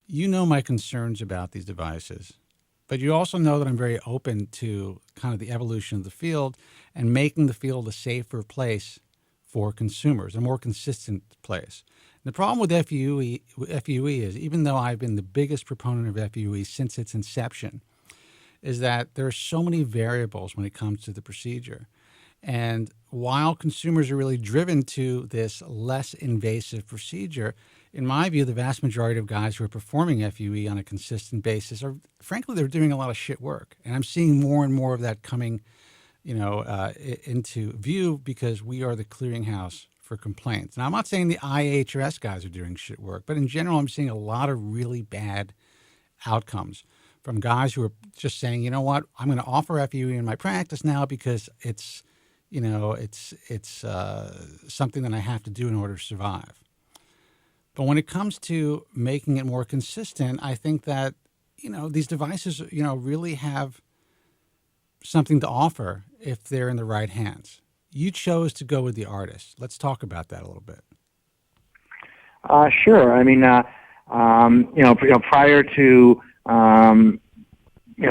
you know my concerns about these devices, but you also know that I'm very open to kind of the evolution of the field and making the field a safer place for consumers, a more consistent place. The problem with FUE is, even though I've been the biggest proponent of FUE since its inception, is that there are so many variables when it comes to the procedure. And while consumers are really driven to this less invasive procedure, in my view, the vast majority of guys who are performing FUE on a consistent basis are, frankly, they're doing a lot of shit work. And I'm seeing more and more of that coming, into view because we are the clearinghouse for complaints. Now, I'm not saying the IHRS guys are doing shit work, but in general, I'm seeing a lot of really bad outcomes from guys who are just saying, you know what, I'm going to offer FUE in my practice now because it's something that I have to do in order to survive. But when it comes to making it more consistent, I think that, these devices, really have something to offer if they're in the right hands. You chose to go with the ARTAS. Let's talk about that a little bit. Sure. I mean, prior to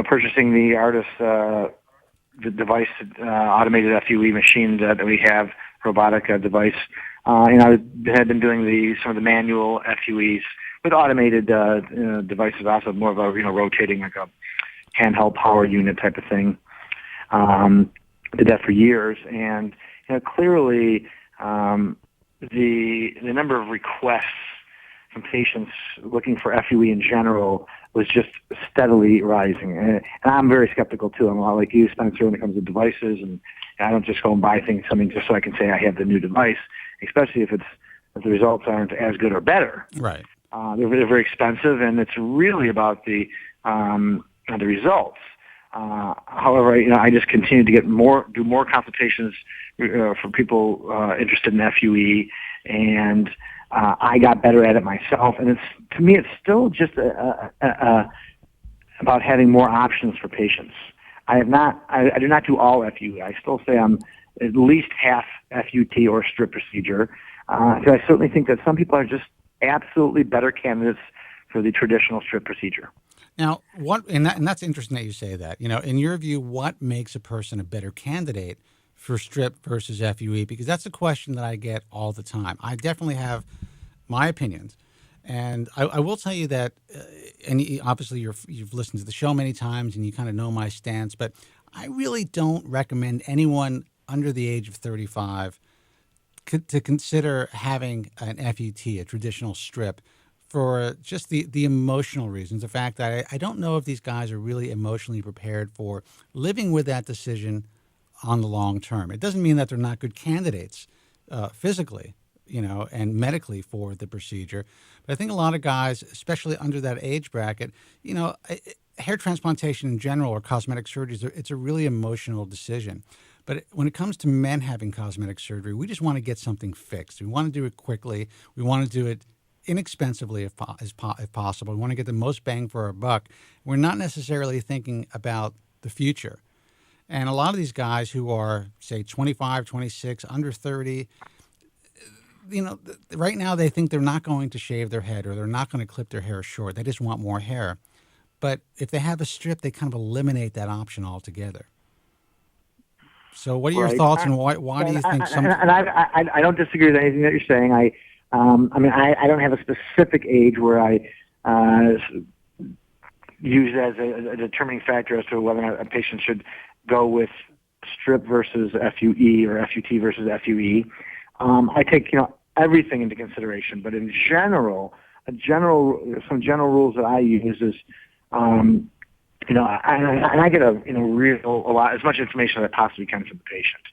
purchasing the ARTAS the device, automated FUE machine that we have, robotic device, I had been doing some of the manual FUEs with automated devices, also more of a rotating like a handheld power unit type of thing. Did that for years, and clearly the number of requests from patients looking for FUE in general was just steadily rising. And I'm very skeptical too. I'm a lot like you, Spencer, when it comes to devices, and I don't just go and buy something just so I can say I have the new device, especially if the results aren't as good or better. Right. They're very expensive, and it's really about the results. However, I just continue to do more consultations for people interested in FUE, and I got better at it myself. And to me, it's still just about having more options for patients. I do not do all FUE. I still say I'm at least half FUT or strip procedure. So I certainly think that some people are just absolutely better candidates for the traditional strip procedure. Now, and that's interesting that you say that. In your view, what makes a person a better candidate for strip versus FUE? Because that's a question that I get all the time. I definitely have my opinions, and I will tell you that. And obviously, you've listened to the show many times, and you kind of know my stance. But I really don't recommend anyone under the age of 35 to consider having an FUT, a traditional strip, for just the emotional reasons. The fact that I don't know if these guys are really emotionally prepared for living with that decision on the long term. It doesn't mean that they're not good candidates physically, and medically for the procedure. But I think a lot of guys, especially under that age bracket, hair transplantation in general or cosmetic surgeries, it's a really emotional decision. But when it comes to men having cosmetic surgery, we just want to get something fixed. We want to do it quickly. We want to do it inexpensively if possible. We want to get the most bang for our buck. We're not necessarily thinking about the future. And a lot of these guys who are, say, 25, 26, under 30, right now they think they're not going to shave their head or they're not going to clip their hair short. They just want more hair. But if they have a strip, they kind of eliminate that option altogether. So what are your thoughts, and why do you think some... And I don't disagree with anything that you're saying. I don't have a specific age where I use as a determining factor as to whether or not a patient should go with strip versus FUE or FUT versus FUE. I take everything into consideration, but in general, some general rules that I use is and I get a lot, as much information as I possibly can from the patient,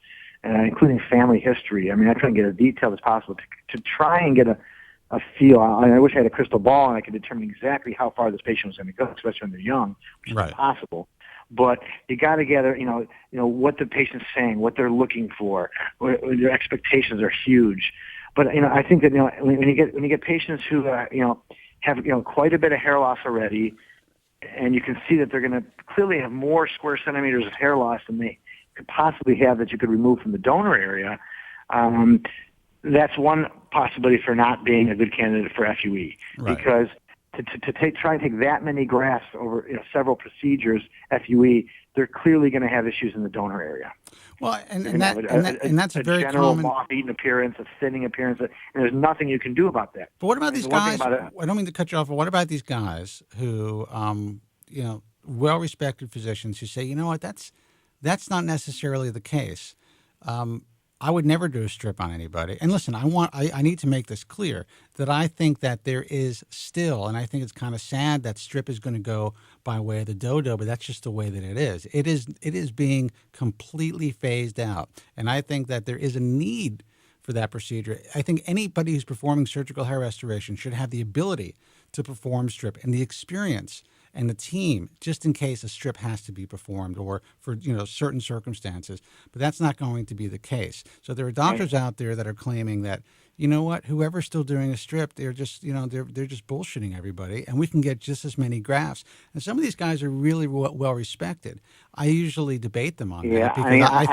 including family history. I mean, I try and get as detailed as possible to try and get a feel. I wish I had a crystal ball and I could determine exactly how far this patient was going to go, especially when they're young, which is impossible. But you got to gather, what the patient's saying, what they're looking for. Their expectations are huge. But I think that when you get patients who have quite a bit of hair loss already, and you can see that they're going to clearly have more square centimeters of hair loss than they could possibly have that you could remove from the donor area, that's one possibility for not being a good candidate for FUE. Right. Because try and take that many grafts over several procedures, FUE, they're clearly going to have issues in the donor area. Well, and that's a very general common moth-eaten appearance, a thinning appearance, and there's nothing you can do about that. But what about these guys? I don't mean to cut you off, but what about these guys who, well-respected physicians who say, you know what, that's not necessarily the case. I would never do a strip on anybody. And listen, I need to make this clear that I think that there is still, and I think it's kind of sad that strip is going to go by way of the dodo, but that's just the way that it is. It is being completely phased out. And I think that there is a need for that procedure. I think anybody who's performing surgical hair restoration should have the ability to perform strip and the experience and the team, just in case a strip has to be performed or for certain circumstances. But that's not going to be the case. So there are doctors out there that are claiming that, you know what, whoever's still doing a strip, they're just they're just bullshitting everybody, and we can get just as many grafts. And some of these guys are really well respected. I usually debate them on that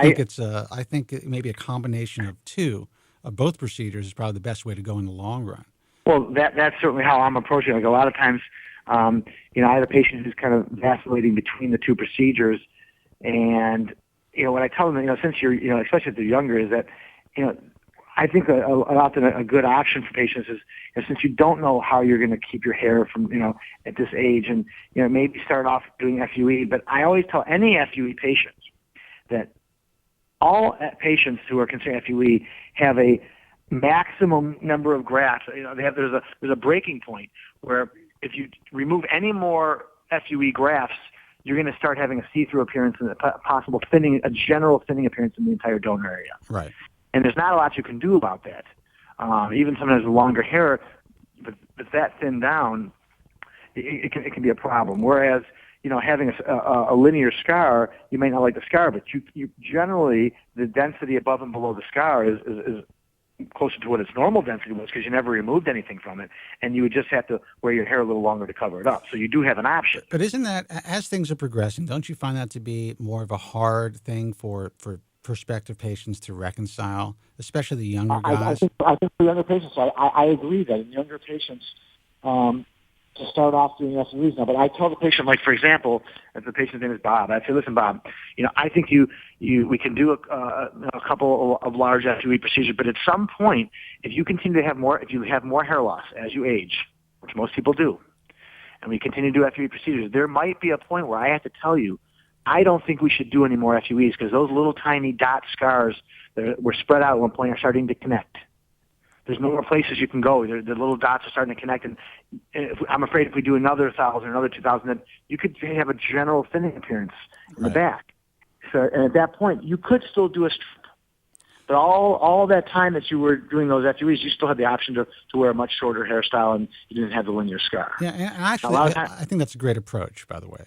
because I think maybe a combination of both procedures is probably the best way to go in the long run. Well, that's certainly how I'm approaching it. Like a lot of times, I have a patient who's kind of vacillating between the two procedures, and what I tell them, since you're, especially if they're younger, is that, I think often a good option for patients is, since you don't know how you're going to keep your hair from, at this age, and maybe start off doing FUE. But I always tell any FUE patients that all patients who are considering FUE have a maximum number of grafts. There's a breaking point where if you remove any more FUE grafts, you're going to start having a see-through appearance and a possible thinning, a general thinning appearance in the entire donor area. Right. And there's not a lot you can do about that. Even sometimes with longer hair, but that thinned down, it can be a problem. Whereas, having a linear scar, you may not like the scar, but you generally, the density above and below the scar is closer to what its normal density was because you never removed anything from it, and you would just have to wear your hair a little longer to cover it up. So you do have an option. But isn't that, as things are progressing, don't you find that to be more of a hard thing for prospective patients to reconcile, especially the younger guys? I think for younger patients, I agree that in younger patients, to start off doing FUEs now. But I tell the patient, like, for example, if the patient's name is Bob, I say, listen, Bob, I think we can do a couple of large FUE procedures, but at some point, if you continue to have more hair loss as you age, which most people do, and we continue to do FUE procedures, there might be a point where I have to tell you, I don't think we should do any more FUEs because those little tiny dot scars that were spread out at one point are starting to connect. There's no more places you can go. The little dots are starting to connect, and I'm afraid if we do another 1,000 or another 2,000, then you could have a general thinning appearance in the back. So, and at that point, you could still do a strip. But all that time that you were doing those FUEs, you still had the option to wear a much shorter hairstyle, and you didn't have the linear scar. Yeah, and actually, I think that's a great approach, by the way.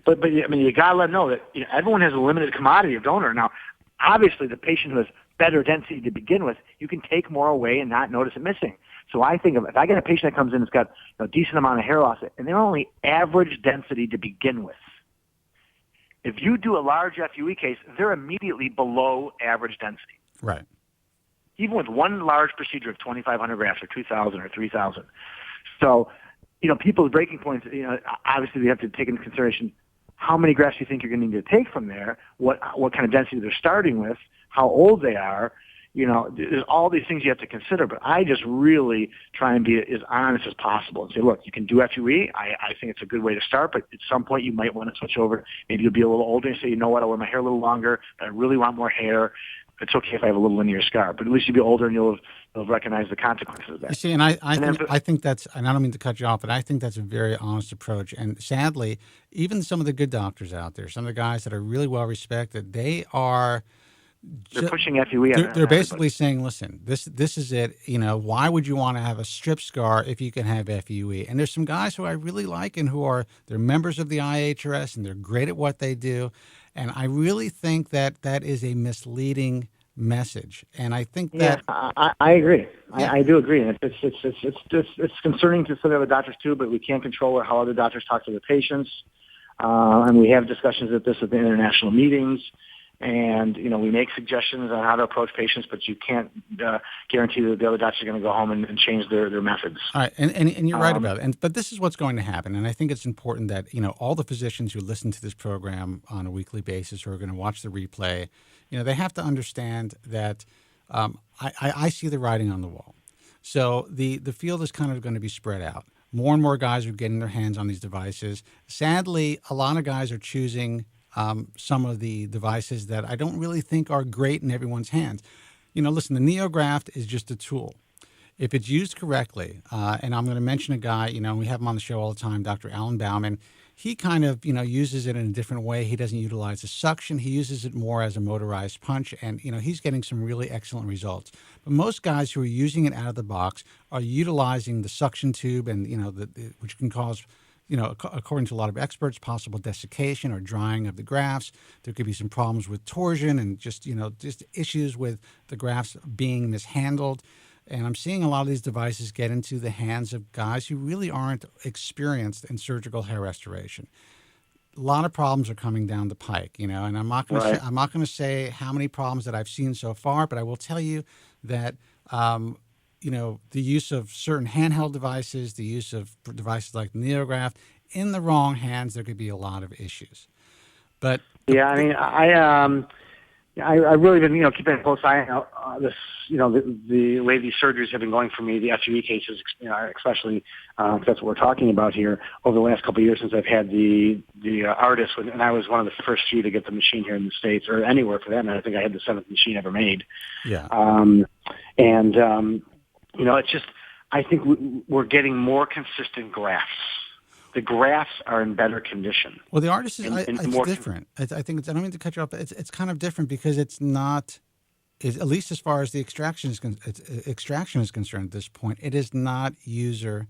But I mean, you gotta let them know that everyone has a limited commodity of donor. Now, obviously, the patient who has better density to begin with, you can take more away and not notice it missing. So I think if I get a patient that comes in that's got a decent amount of hair loss, and they're only average density to begin with, if you do a large FUE case, they're immediately below average density. Right. Even with one large procedure of 2,500 grafts or 2,000 or 3,000. So, people's breaking points, obviously they have to take into consideration how many grafts you think you're going to need to take from there, what kind of density they're starting with, how old they are. There's all these things you have to consider, but I just really try and be as honest as possible and say, look, you can do FUE. I think it's a good way to start, but at some point you might want to switch over. Maybe you'll be a little older and say, you know what, I'll wear my hair a little longer, but I really want more hair. It's okay if I have a little linear scar, but at least you'll be older and you'll recognize the consequences of that. You see, and I think that's, and I don't mean to cut you off, but I think that's a very honest approach. And sadly, even some of the good doctors out there, some of the guys that are really well respected, they're pushing FUE. They're basically saying, listen, this is it. Why would you want to have a strip scar if you can have FUE? And there's some guys who I really like and they're members of the IHRS and they're great at what they do. And I really think that is a misleading message. And I think that I agree. Yeah. I do agree. And it's concerning to some other doctors too, but we can't control how other doctors talk to their patients. And we have discussions at the international meetings. And, we make suggestions on how to approach patients, but you can't guarantee that the other doctors are going to go home and change their methods. All right, and you're right about it. But this is what's going to happen, and I think it's important that all the physicians who listen to this program on a weekly basis or are going to watch the replay, they have to understand that I see the writing on the wall. So the field is kind of going to be spread out. More and more guys are getting their hands on these devices. Sadly, a lot of guys are choosing some of the devices that I don't really think are great in everyone's hands. Listen, the NeoGraft is just a tool. If it's used correctly, and I'm going to mention a guy, we have him on the show all the time, Dr. Alan Bauman. He kind of, uses it in a different way. He doesn't utilize the suction. He uses it more as a motorized punch, and, he's getting some really excellent results. But most guys who are using it out of the box are utilizing the suction tube and, which can cause, according to a lot of experts, possible desiccation or drying of the grafts. There could be some problems with torsion and just issues with the grafts being mishandled. And I'm seeing a lot of these devices get into the hands of guys who really aren't experienced in surgical hair restoration. A lot of problems are coming down the pike, and I'm not going to say, I'm not going to say how many problems that I've seen so far, but I will tell you that the use of certain handheld devices, the use of devices like the NeoGraft, in the wrong hands, there could be a lot of issues. But I've really been, keeping a close eye on this, the way these surgeries have been going for me, the FUE cases, especially, that's what we're talking about here, over the last couple of years since I've had the ARTAS, and I was one of the first few to get the machine here in the States, or anywhere for that matter. I think I had the 7th machine ever made. Yeah. It's just, I think we're getting more consistent grafts. The grafts are in better condition. Well, the ARTAS is it's different. I think I don't mean to cut you off, but it's kind of different because it's not, at least as far as the extraction is concerned at this point, it is not user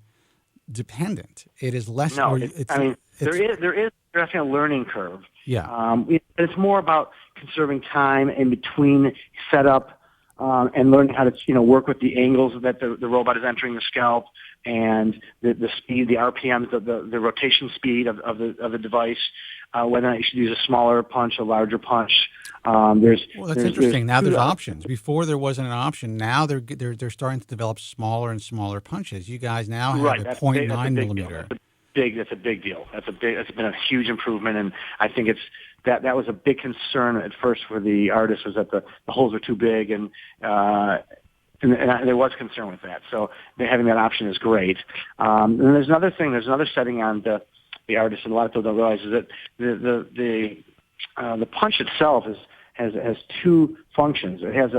dependent. It is less. No, there is definitely a learning curve. Yeah. It's more about conserving time in between setup and learning how to work with the angles that the robot is entering the scalp, and the speed, the RPMs, the rotation speed of the device, whether or not you should use a smaller punch, a larger punch. That's interesting. Now there's options. Before there wasn't an option. Now they're starting to develop smaller and smaller punches. You guys now have a 0.9 millimeter. That's a big deal. That's been a huge improvement, and I think that was a big concern at first for the ARTAS, was that the holes were too big, and there was concern with that. So having that option is great. And there's another thing. There's another setting on the ARTAS, and a lot of people don't realize, is that the punch itself has two functions. It has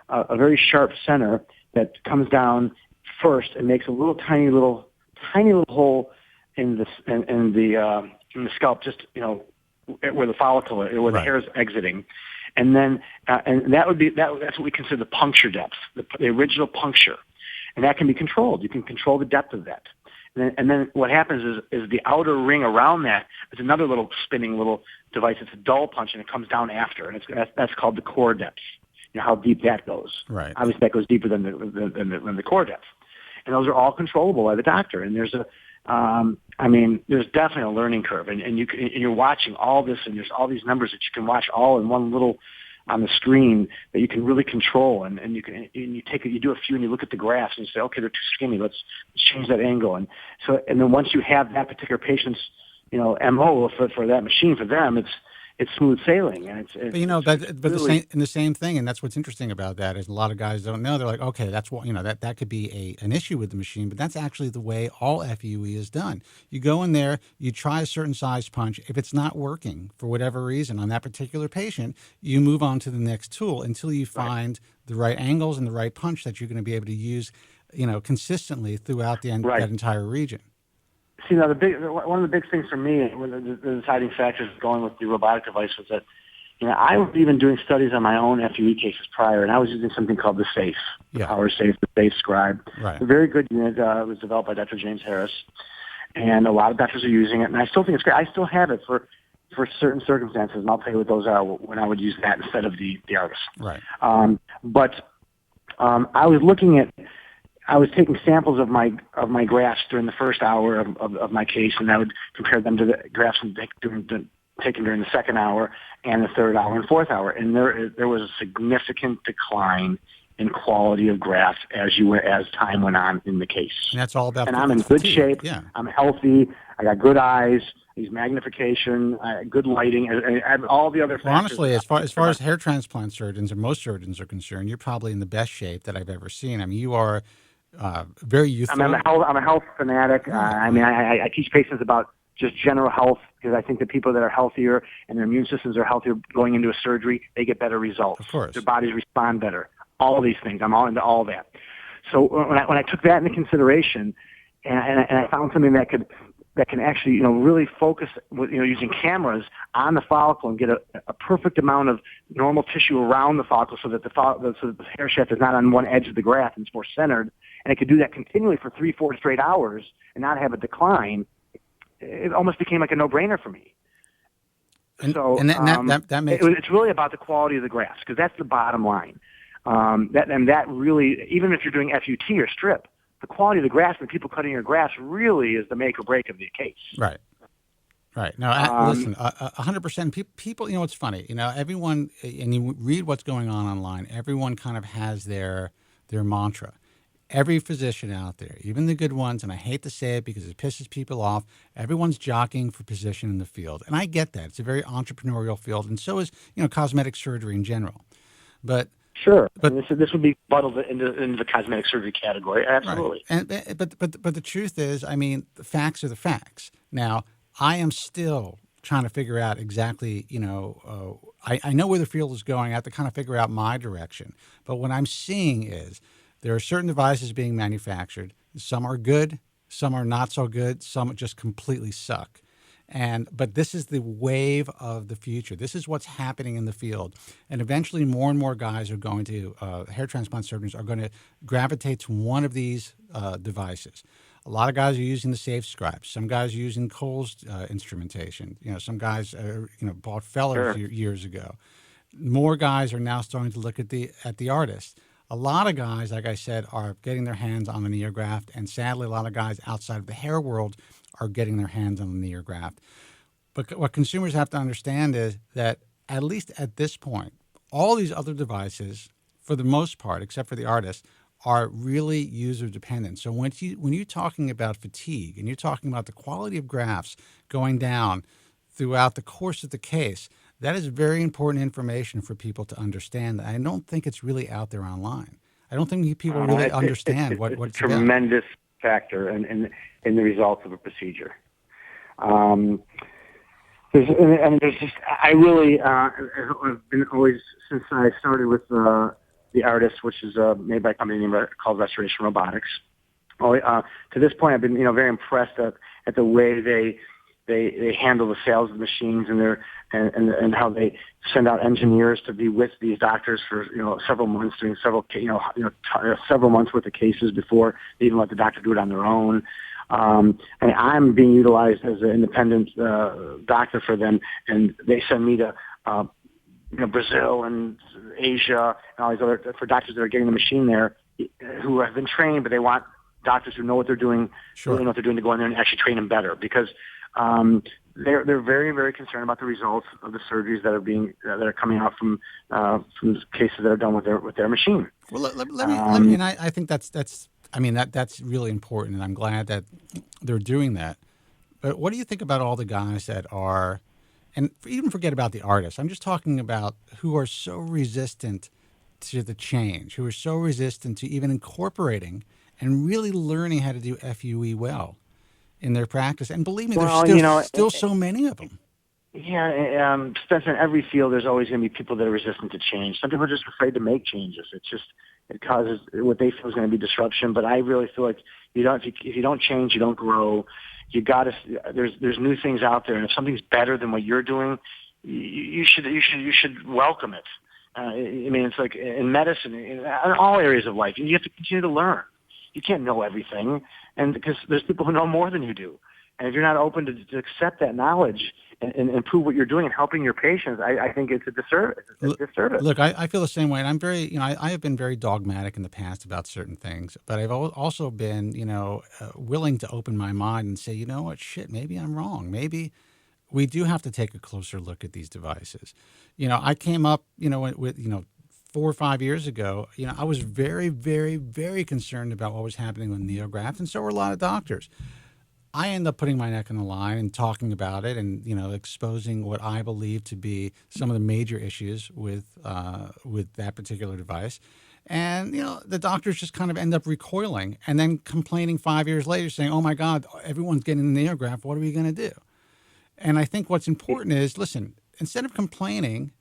a very sharp center that comes down first and makes a tiny little hole in the scalp, just where the follicle is, where the hair is exiting. And then, that's what we consider the puncture depth, the original puncture, and that can be controlled. You can control the depth of that. And then what happens is the outer ring around that is another little spinning little device. It's a dull punch, and it comes down after, and that's called the core depth. How deep that goes. Right. Obviously, that goes deeper than the core depth, and those are all controllable by the doctor. And there's there's definitely a learning curve, and you're watching all this, and there's all these numbers that you can watch all in one little on the screen that you can really control, and you do a few, and you look at the graphs and you say, okay, they're too skinny. Let's change that angle, and then once you have that particular patient's MO for that machine, for them it's smooth sailing, and the same thing, and that's what's interesting about that is a lot of guys don't know. They're like, okay, that's what that could be an issue with the machine, but that's actually the way all FUE is done. You go in there, you try a certain size punch. If it's not working for whatever reason on that particular patient, you move on to the next tool until you find the right angles and the right punch that you're going to be able to use, consistently throughout that entire region. See, now one of the big things for me, the deciding factors going with the robotic device, was that I was even doing studies on my own FUE cases prior, and I was using something called the SAFE, Power Safe, the SAFE Scribe. Right. A very good unit. It was developed by Dr. James Harris, and a lot of doctors are using it, and I still think it's great. I still have it for certain circumstances, and I'll tell you what those are when I would use that instead of the ARTAS. Right. I was taking samples of my grafts during the first hour of my case, and I would compare them to the grafts during the taken during the second hour and the third hour and fourth hour, and there was a significant decline in quality of graft as time went on in the case. And that's all about. And I'm in good shape. Yeah. I'm healthy. I got good eyes. These magnification, good lighting, and all the other factors. Well, honestly, as far as hair transplant surgeons or most surgeons are concerned, you're probably in the best shape that I've ever seen. I mean, you are very youthful. I'm a health fanatic. I mean, I teach patients about just general health because I think that people that are healthier and their immune systems are healthier going into a surgery, they get better results. Of course. Their bodies respond better. All these things. I'm all into all that. So when I took that into consideration, and I found something that can actually, really focus with, using cameras on the follicle and get a perfect amount of normal tissue around the follicle so that the hair shaft is not on one edge of the graft and it's more centered, and it could do that continually for 3-4 straight hours and not have a decline. It almost became like a no-brainer for me. That makes it's really about the quality of the grafts because that's the bottom line. That really, even if you're doing FUT or strip, the quality of the grafts and the people cutting your grafts really is the make or break of the case. Right. Now, listen, 100% people, it's funny, everyone, and you read what's going on online, everyone kind of has their mantra. Every physician out there, even the good ones, and I hate to say it because it pisses people off, everyone's jockeying for position in the field. And I get that. It's a very entrepreneurial field, and so is, cosmetic surgery in general. But sure, but this would be bundled into the cosmetic surgery category. Absolutely. Right. But the truth is, I mean, the facts are the facts. Now, I am still trying to figure out exactly, I know where the field is going. I have to kind of figure out my direction. But what I'm seeing is there are certain devices being manufactured. Some are good, some are not so good, some just completely suck. But this is the wave of the future. This is what's happening in the field. And eventually more and more guys are going to, hair transplant surgeons are going to gravitate to one of these devices. A lot of guys are using the Safe Scribes. Some guys are using Cole's instrumentation. Some guys, bought Feller's years ago. More guys are now starting to look at the ARTAS. A lot of guys, like I said, are getting their hands on the NeoGraft, and sadly, a lot of guys outside of the hair world are getting their hands on the NeoGraft. But what consumers have to understand is that, at least at this point, all these other devices, for the most part, except for the ARTAS, are really user-dependent. So when you're talking about fatigue and you're talking about the quality of grafts going down throughout the course of the case, that is very important information for people to understand. I don't think it's really out there online. I don't think people really understand what it's about. It's a tremendous factor in the results of a procedure. I've been always, since I started with the ARTAS, which is made by a company called Restoration Robotics. To this point, I've been very impressed at the way they handle the sales of machines and how they send out engineers to be with these doctors for several months, doing several months worth of cases before they even let the doctor do it on their own. And I'm being utilized as an independent doctor for them, and they send me to Brazil and Asia and all these other for doctors that are getting the machine there who have been trained, but they want doctors who know what they're doing, sure. really know what they're doing to go in there and actually train them better because they're very, very concerned about the results of the surgeries that are coming out from cases that are done with their machine. Well, let me, and I think that's really important, and I'm glad that they're doing that. But what do you think about all the guys that are, and even forget about the ARTAS, I'm just talking about who are so resistant to the change, who are so resistant to even incorporating and really learning how to do FUE well in their practice. And believe me, there's still so many of them. Yeah, Spencer, in every field, there's always going to be people that are resistant to change. Some people are just afraid to make changes. It causes what they feel is going to be disruption. But I really feel like if you don't change, you don't grow. There's new things out there, and if something's better than what you're doing, you should welcome it. It's like in medicine, in all areas of life, you have to continue to learn. You can't know everything, and because there's people who know more than you do. And if you're not open to accept that knowledge and improve what you're doing and helping your patients, I think it's a disservice. Look, I feel the same way, and I'm very, I have been very dogmatic in the past about certain things, but I've also been, willing to open my mind and say, maybe I'm wrong. Maybe we do have to take a closer look at these devices. I came up, with 4 or 5 years ago, I was very, very, very concerned about what was happening with NeoGraft, and so were a lot of doctors. I end up putting my neck on the line and talking about it, and exposing what I believe to be some of the major issues with that particular device. And the doctors just kind of end up recoiling and then complaining 5 years later, saying, "Oh my God, everyone's getting the NeoGraft. What are we going to do?" And I think what's important is, listen, instead of complaining,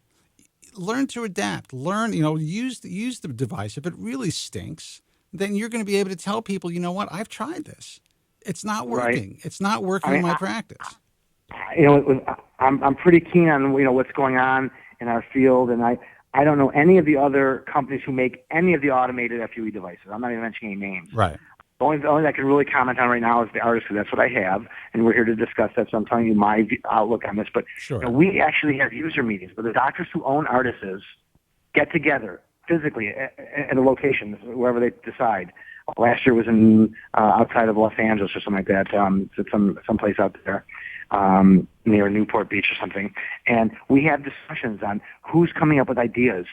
learn to adapt. Learn, use the device. If it really stinks, then you're going to be able to tell people, what, I've tried this. It's not working. Right. It's not working in my practice. I'm pretty keen on what's going on in our field, and I don't know any of the other companies who make any of the automated FUE devices. I'm not even mentioning any names. Right. The only I can really comment on right now is the ARTAS, because that's what I have, and we're here to discuss that. So I'm telling you my outlook on this. But sure. We actually have user meetings where the doctors who own ARTASes get together physically at a location, wherever they decide. Last year was in outside of Los Angeles or something like that, someplace out there near Newport Beach or something. And we have discussions on who's coming up with ideas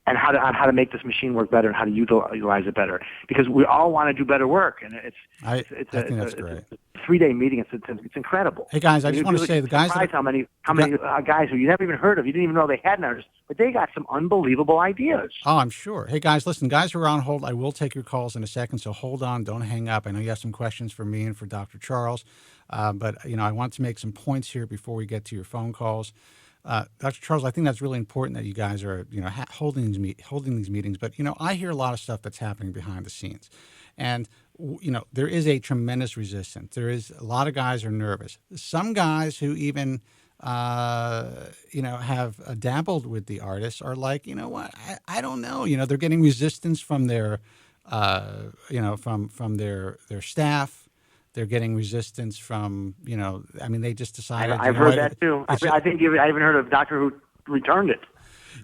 and how to make this machine work better and how to utilize it better, because we all want to do better work, and I think that's great. It's a 3-day meeting. It's incredible. Hey guys, I just want to say the guys. How many guys who you never even heard of, you didn't even know they had an artist, but they got some unbelievable ideas. Oh, I'm sure. Hey guys, listen, guys who are on hold, I will take your calls in a second, so hold on, don't hang up. I know you have some questions for me and for Dr. Charles, but I want to make some points here before we get to your phone calls. Dr. Charles, I think that's really important that you guys are, holding these meetings. But I hear a lot of stuff that's happening behind the scenes, and there is a tremendous resistance. There is a lot of guys are nervous. Some guys who even, have dabbled with the ARTAS are like, what, I don't know. They're getting resistance from their, from their staff. They're getting resistance from, they just decided. I've heard that too. I think I even heard of a doctor who returned it.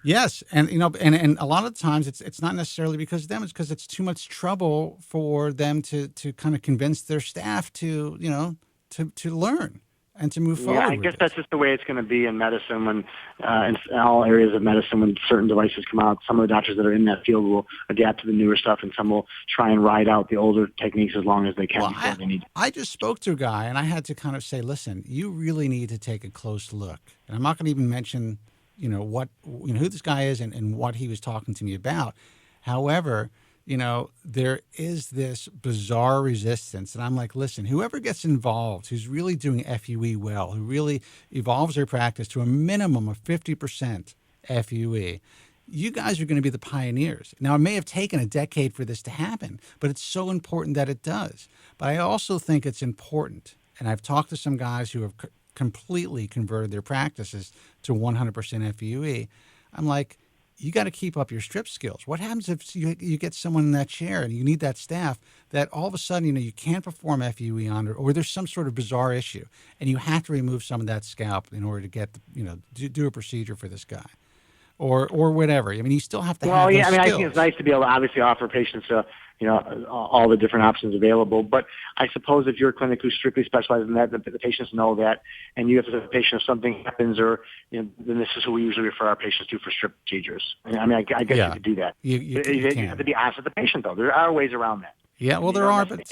Yes, and and a lot of times it's not necessarily because of them. It's because it's too much trouble for them to kind of convince their staff to to learn and to move forward. Yeah, I guess that's just the way it's going to be in medicine when, in all areas of medicine, when certain devices come out. Some of the doctors that are in that field will adapt to the newer stuff, and some will try and ride out the older techniques as long as they can before they need. I just spoke to a guy, and I had to kind of say, listen, you really need to take a close look. And I'm not going to even mention, who this guy is and what he was talking to me about. However, there is this bizarre resistance. And I'm like, listen, whoever gets involved, who's really doing FUE well, who really evolves their practice to a minimum of 50% FUE, you guys are going to be the pioneers. Now, it may have taken a decade for this to happen, but it's so important that it does. But I also think it's important, and I've talked to some guys who have completely converted their practices to 100% FUE. I'm like, you got to keep up your strip skills. What happens if you get someone in that chair and you need that staff that all of a sudden, you can't perform FUE on, or there's some sort of bizarre issue and you have to remove some of that scalp in order to get, do a procedure for this guy or whatever. I mean, you still have to have those skills. I think it's nice to be able to obviously offer patients all the different options available. But I suppose if you're a clinic who strictly specializes in that, the patients know that, and you have a patient, if something happens, or then this is who we usually refer our patients to for strip procedures. I guess you could do that. You have to be honest with the patient, though. There are ways around that. Yeah, well, there are, but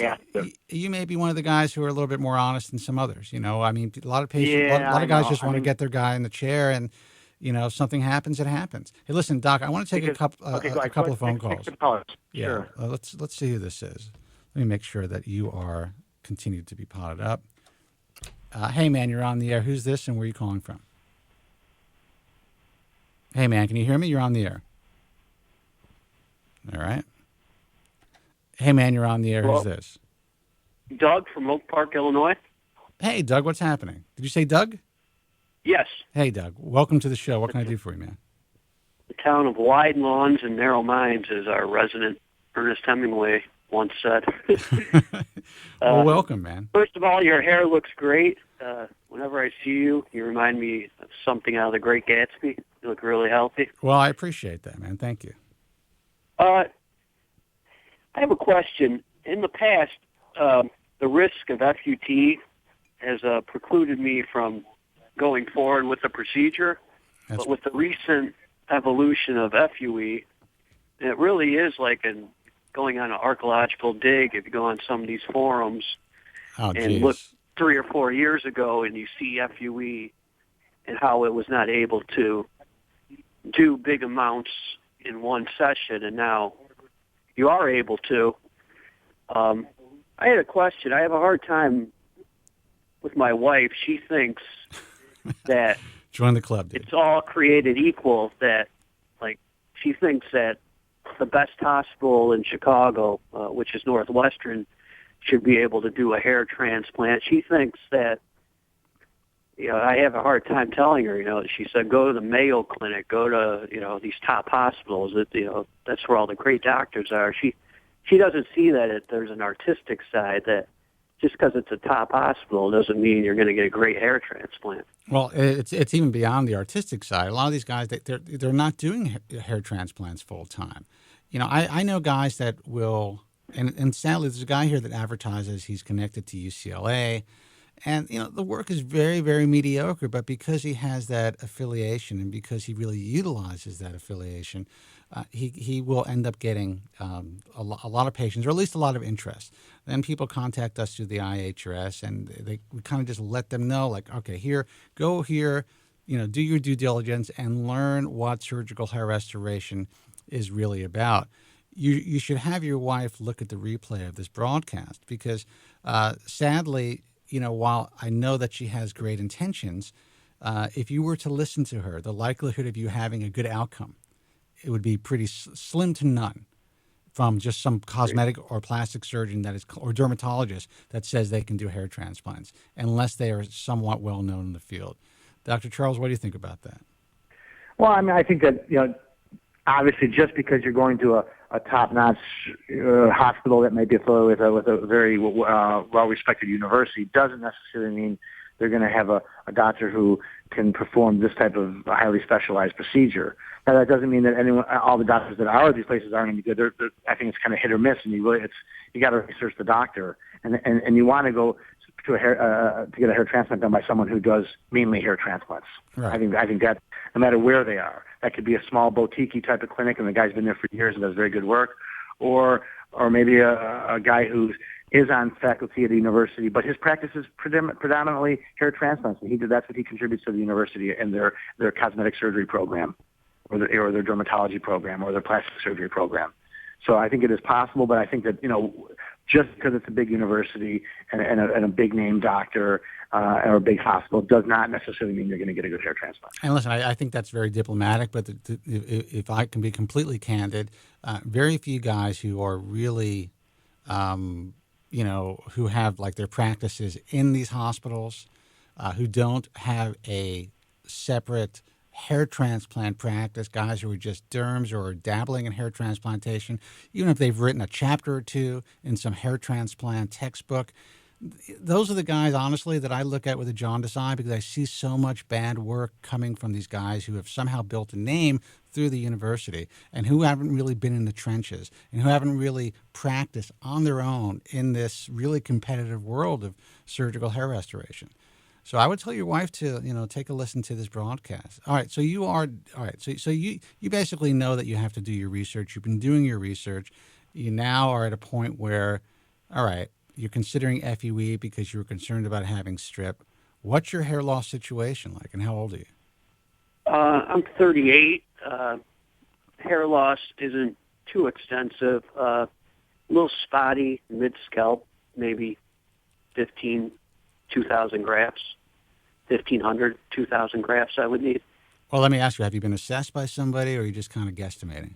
you may be one of the guys who are a little bit more honest than some others. A lot of patients, a lot of guys just want to get their guy in the chair, and if something happens, it happens. Hey, listen, Doc, I want to take a couple of phone calls. Sure. Yeah, let's see who this is. Let me make sure that you are continued to be potted up. Hey, man, you're on the air. Who's this, and where are you calling from? Hey, man, can you hear me? You're on the air. All right. Hey, man, you're on the air. Hello? Who's this? Doug from Oak Park, Illinois. Hey, Doug, what's happening? Did you say Doug? Yes. Hey, Doug. Welcome to the show. What can I do for you, man? The town of wide lawns and narrow minds, as our resident Ernest Hemingway once said. Well, welcome, man. First of all, your hair looks great. Whenever I see you, you remind me of something out of The Great Gatsby. You look really healthy. Well, I appreciate that, man. Thank you. I have a question. In the past, the risk of FUT has precluded me from going forward with the procedure. But with the recent evolution of FUE, it really is like going on an archaeological dig. If you go on some of these forums and look 3 or 4 years ago and you see FUE and how it was not able to do big amounts in one session, and now you are able to. I had a question. I have a hard time with my wife. She thinks that join the club, dude. It's all created equal, that like she thinks that the best hospital in Chicago, which is Northwestern, should be able to do a hair transplant. She thinks that, I have a hard time telling her, she said, go to the Mayo Clinic, go to, these top hospitals, that, that's where all the great doctors are. She doesn't see that there's an artistic side, that just because it's a top hospital doesn't mean you're going to get a great hair transplant. Well, it's even beyond the artistic side. A lot of these guys, they're not doing hair transplants full time. I know guys that will, and sadly, there's a guy here that advertises he's connected to UCLA, and the work is very, very mediocre. But because he has that affiliation, and because he really utilizes that affiliation, he will end up getting a lot of patients, or at least a lot of interest. Then people contact us through the IHRS, and we kind of just let them know, like, okay, go here, do your due diligence and learn what surgical hair restoration is really about. You should have your wife look at the replay of this broadcast, because sadly, while I know that she has great intentions, if you were to listen to her, the likelihood of you having a good outcome, it would be pretty slim to none, from just some cosmetic or plastic surgeon or dermatologist that says they can do hair transplants, unless they are somewhat well known in the field. Dr. Charles, what do you think about that? Well, I think that, obviously just because you're going to a top-notch hospital that may be affiliated with a very well-respected university doesn't necessarily mean they're going to have a doctor who can perform this type of highly specialized procedure. Now, that doesn't mean that all the doctors that are at these places aren't any good. I think it's kind of hit or miss, and you got to research the doctor, and you want to go to to get a hair transplant done by someone who does mainly hair transplants. Right. I think that no matter where they are, that could be a small boutique type of clinic, and the guy's been there for years and does very good work, or maybe a guy who is on faculty at a university, but his practice is predominantly hair transplants, and that's what he contributes to the university and their cosmetic surgery program, or their dermatology program, or their plastic surgery program. So I think it is possible, but I think that, just because it's a big university and a big name doctor or a big hospital does not necessarily mean you're going to get a good hair transplant. And listen, I think that's very diplomatic, but if I can be completely candid, very few guys who are really, who have like their practices in these hospitals, who don't have a separate hair transplant practice, guys who are just derms or are dabbling in hair transplantation, even if they've written a chapter or two in some hair transplant textbook, those are the guys, honestly, that I look at with a jaundiced eye, because I see so much bad work coming from these guys who have somehow built a name through the university and who haven't really been in the trenches and who haven't really practiced on their own in this really competitive world of surgical hair restoration. So I would tell your wife to, take a listen to this broadcast. All right. So you basically know that you have to do your research. You've been doing your research. You now are at a point where, all right, you're considering FUE because you're concerned about having strip. What's your hair loss situation like, and how old are you? I'm 38. Hair loss isn't too extensive. A little spotty mid-scalp, maybe 2,000 grafts, 1,500, 2,000 grafts I would need. Well, let me ask you, have you been assessed by somebody, or are you just kind of guesstimating?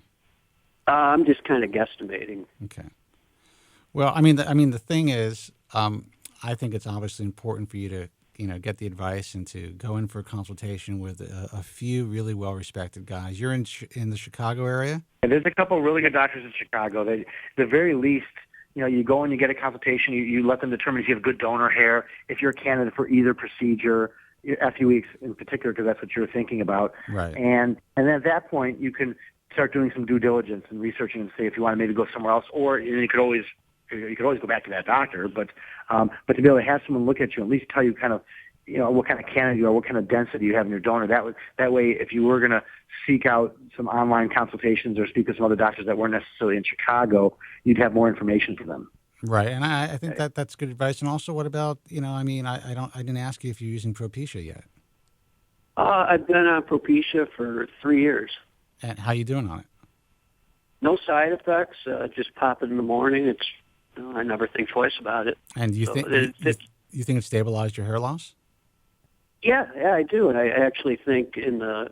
I'm just kind of guesstimating. Okay. Well, the thing is, I think it's obviously important for you to, get the advice and to go in for a consultation with a few really well-respected guys. You're in the Chicago area? And there's a couple of really good doctors in Chicago. They, at the very least, you go and you get a consultation. You let them determine if you have good donor hair, if you're a candidate for either procedure, FUE in particular, because that's what you're thinking about. Right. And then at that point, you can start doing some due diligence and researching and see if you want to maybe go somewhere else, or you could always you could always go back to that doctor, but to be able to have someone look at you, at least tell you kind of, what kind of candidate you are, what kind of density you have in your donor. That way, if you were going to seek out some online consultations or speak with some other doctors that weren't necessarily in Chicago, you'd have more information for them. Right, and I think that's good advice. And also, what about I didn't ask you if you're using Propecia yet. I've been on Propecia for 3 years. And how you doing on it? No side effects. Just pop it in the morning. I never think twice about it. And you think it stabilized your hair loss? Yeah, I do, and I actually think in the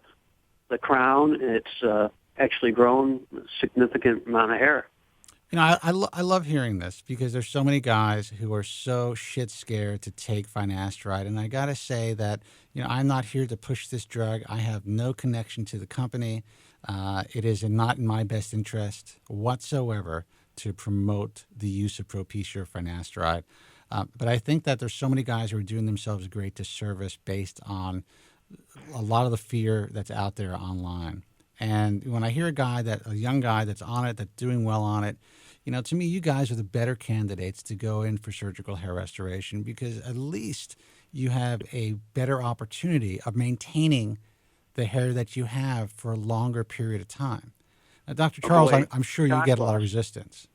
crown, it's actually grown a significant amount of hair. I love hearing this because there's so many guys who are so shit scared to take finasteride, and I gotta say that I'm not here to push this drug. I have no connection to the company. It is not in my best interest whatsoever to promote the use of Propecia or finasteride. But I think that there's so many guys who are doing themselves a great disservice based on a lot of the fear that's out there online. And when I hear a young guy that's on it, that's doing well on it, to me, you guys are the better candidates to go in for surgical hair restoration because at least you have a better opportunity of maintaining the hair that you have for a longer period of time. Now, Dr. Charles, I'm sure you get a lot of resistance.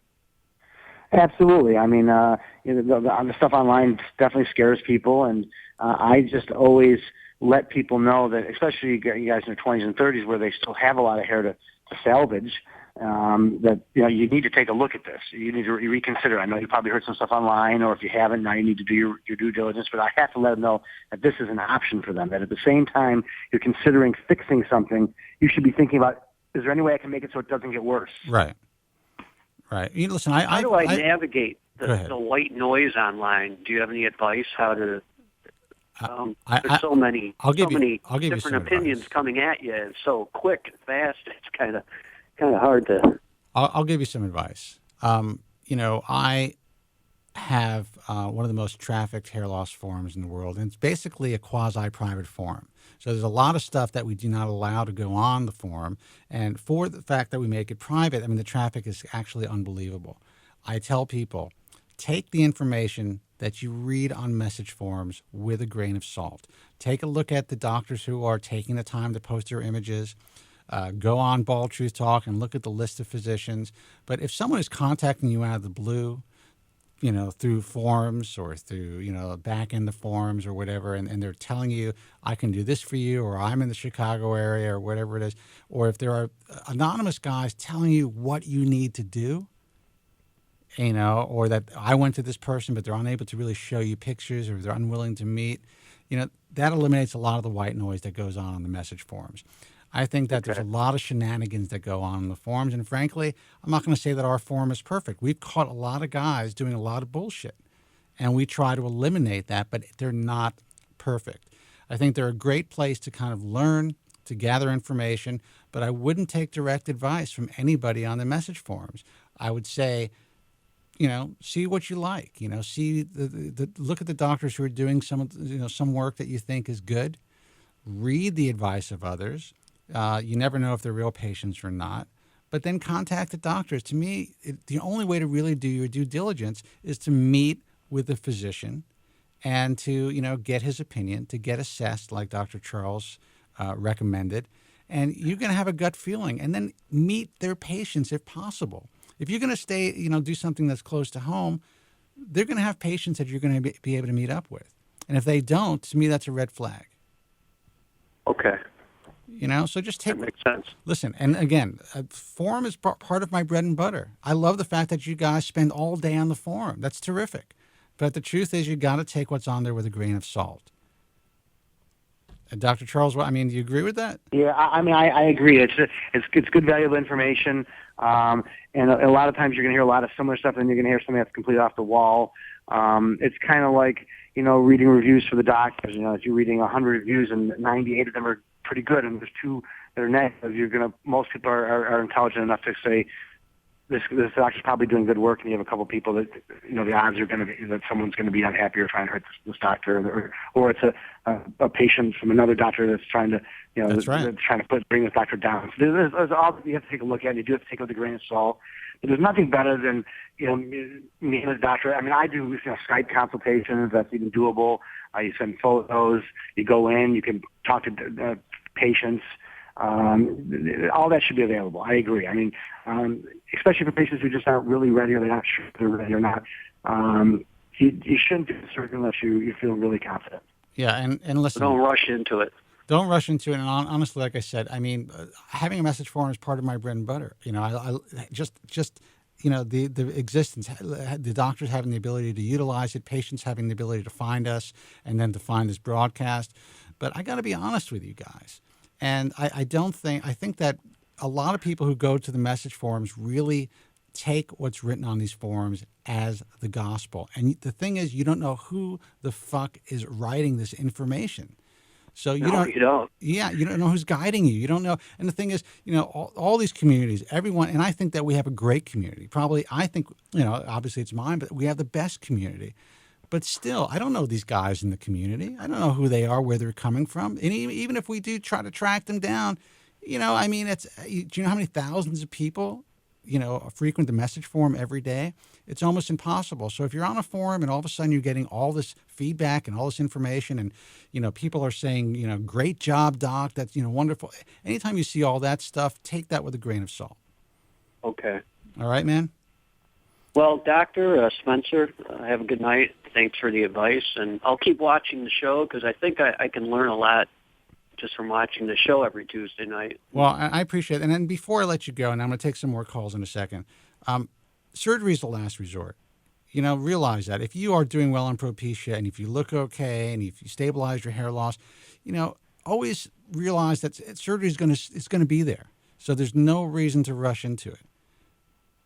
Absolutely. I mean, the stuff online definitely scares people, and I just always let people know that, especially you guys in your 20s and 30s where they still have a lot of hair to salvage, that you need to take a look at this. You need to reconsider. I know you probably heard some stuff online, or if you haven't, now you need to do your due diligence. But I have to let them know that this is an option for them. That at the same time you're considering fixing something, you should be thinking about: is there any way I can make it so it doesn't get worse? Right. Right. Listen, how do I navigate the white noise online? Do you have any advice how to? There's so many different opinions coming at you, and so quick and fast. It's kind of hard to. I'll give you some advice. I have one of the most trafficked hair loss forums in the world, and it's basically a quasi-private forum. So there's a lot of stuff that we do not allow to go on the forum, and for the fact that we make it private, the traffic is actually unbelievable. I tell people, take the information that you read on message forums with a grain of salt. Take a look at the doctors who are taking the time to post their images. Go on Bald Truth Talk and look at the list of physicians. But if someone is contacting you out of the blue, through forums or through, back in the forums or whatever, and they're telling you, I can do this for you, or I'm in the Chicago area or whatever it is, or if there are anonymous guys telling you what you need to do, or that I went to this person, but they're unable to really show you pictures or they're unwilling to meet, that eliminates a lot of the white noise that goes on the message forums. I think that there's a lot of shenanigans that go on in the forums. And frankly, I'm not going to say that our forum is perfect. We've caught a lot of guys doing a lot of bullshit. And we try to eliminate that, but they're not perfect. I think they're a great place to kind of learn, to gather information, but I wouldn't take direct advice from anybody on the message forums. I would say, see what you like. See look at the doctors who are doing some work that you think is good. Read the advice of others. You never know if they're real patients or not. But then contact the doctors. To me, the only way to really do your due diligence is to meet with the physician and to get his opinion, to get assessed like Dr. Charles recommended. And you're going to have a gut feeling. And then meet their patients if possible. If you're going to stay, do something that's close to home, they're going to have patients that you're going to be able to meet up with. And if they don't, to me, that's a red flag. Okay. So just take. That makes sense. Listen, and again, forum is part of my bread and butter. I love the fact that you guys spend all day on the forum. That's terrific. But the truth is, you got to take what's on there with a grain of salt. Dr. Charles, do you agree with that? Yeah, I agree. It's good, valuable information, and a lot of times you're going to hear a lot of similar stuff, and you're going to hear something that's completely off the wall. It's kind of like reading reviews for the doctors. If you're reading 100 reviews and 98 of them are pretty good, and there's 2 that are negative, most people are intelligent enough to say this doctor's probably doing good work, and you have a couple people that the odds are going to be that someone's going to be unhappy or trying to hurt this doctor, or it's a patient from another doctor that's trying to That's right. trying to bring this doctor down. So there's all you have to take a look at. You do have to take it with a grain of salt. There's nothing better than, me and a doctor. I mean, I do, Skype consultations. That's even doable. You send photos. You go in. You can talk to patients. All that should be available. I agree. I mean, especially for patients who just aren't really ready or they're not sure if they're ready or not. You shouldn't do surgery unless you feel really confident. Yeah, and listen. Don't rush into it. Don't rush into it. And honestly, like I said, I mean, having a message form is part of my bread and butter. I just the existence, the doctors having the ability to utilize it, patients having the ability to find us, and then to find this broadcast. But I got to be honest with you guys, and I think that a lot of people who go to the message forums really take what's written on these forums as the gospel. And the thing is, you don't know who the fuck is writing this information. So you don't. Yeah, you don't know who's guiding you. You don't know. And the thing is, all these communities, everyone, and I think that we have a great community. Probably, I think, obviously it's mine, but we have the best community. But still, I don't know these guys in the community. I don't know who they are, where they're coming from. And even if we do try to track them down, I mean, do you know how many thousands of people, frequent the message forum every day? It's almost impossible. So if you're on a forum and all of a sudden you're getting all this feedback and all this information and, people are saying, great job, doc, that's, wonderful. Anytime you see all that stuff, take that with a grain of salt. Okay. All right, man? Well, Dr. Spencer, have a good night. Thanks for the advice. And I'll keep watching the show because I think I can learn a lot just from watching the show every Tuesday night. Well, I appreciate it. And then before I let you go, and I'm going to take some more calls in a second, surgery is the last resort. Realize that. If you are doing well on Propecia and if you look okay and if you stabilize your hair loss, always realize that surgery is going to be there. So there's no reason to rush into it.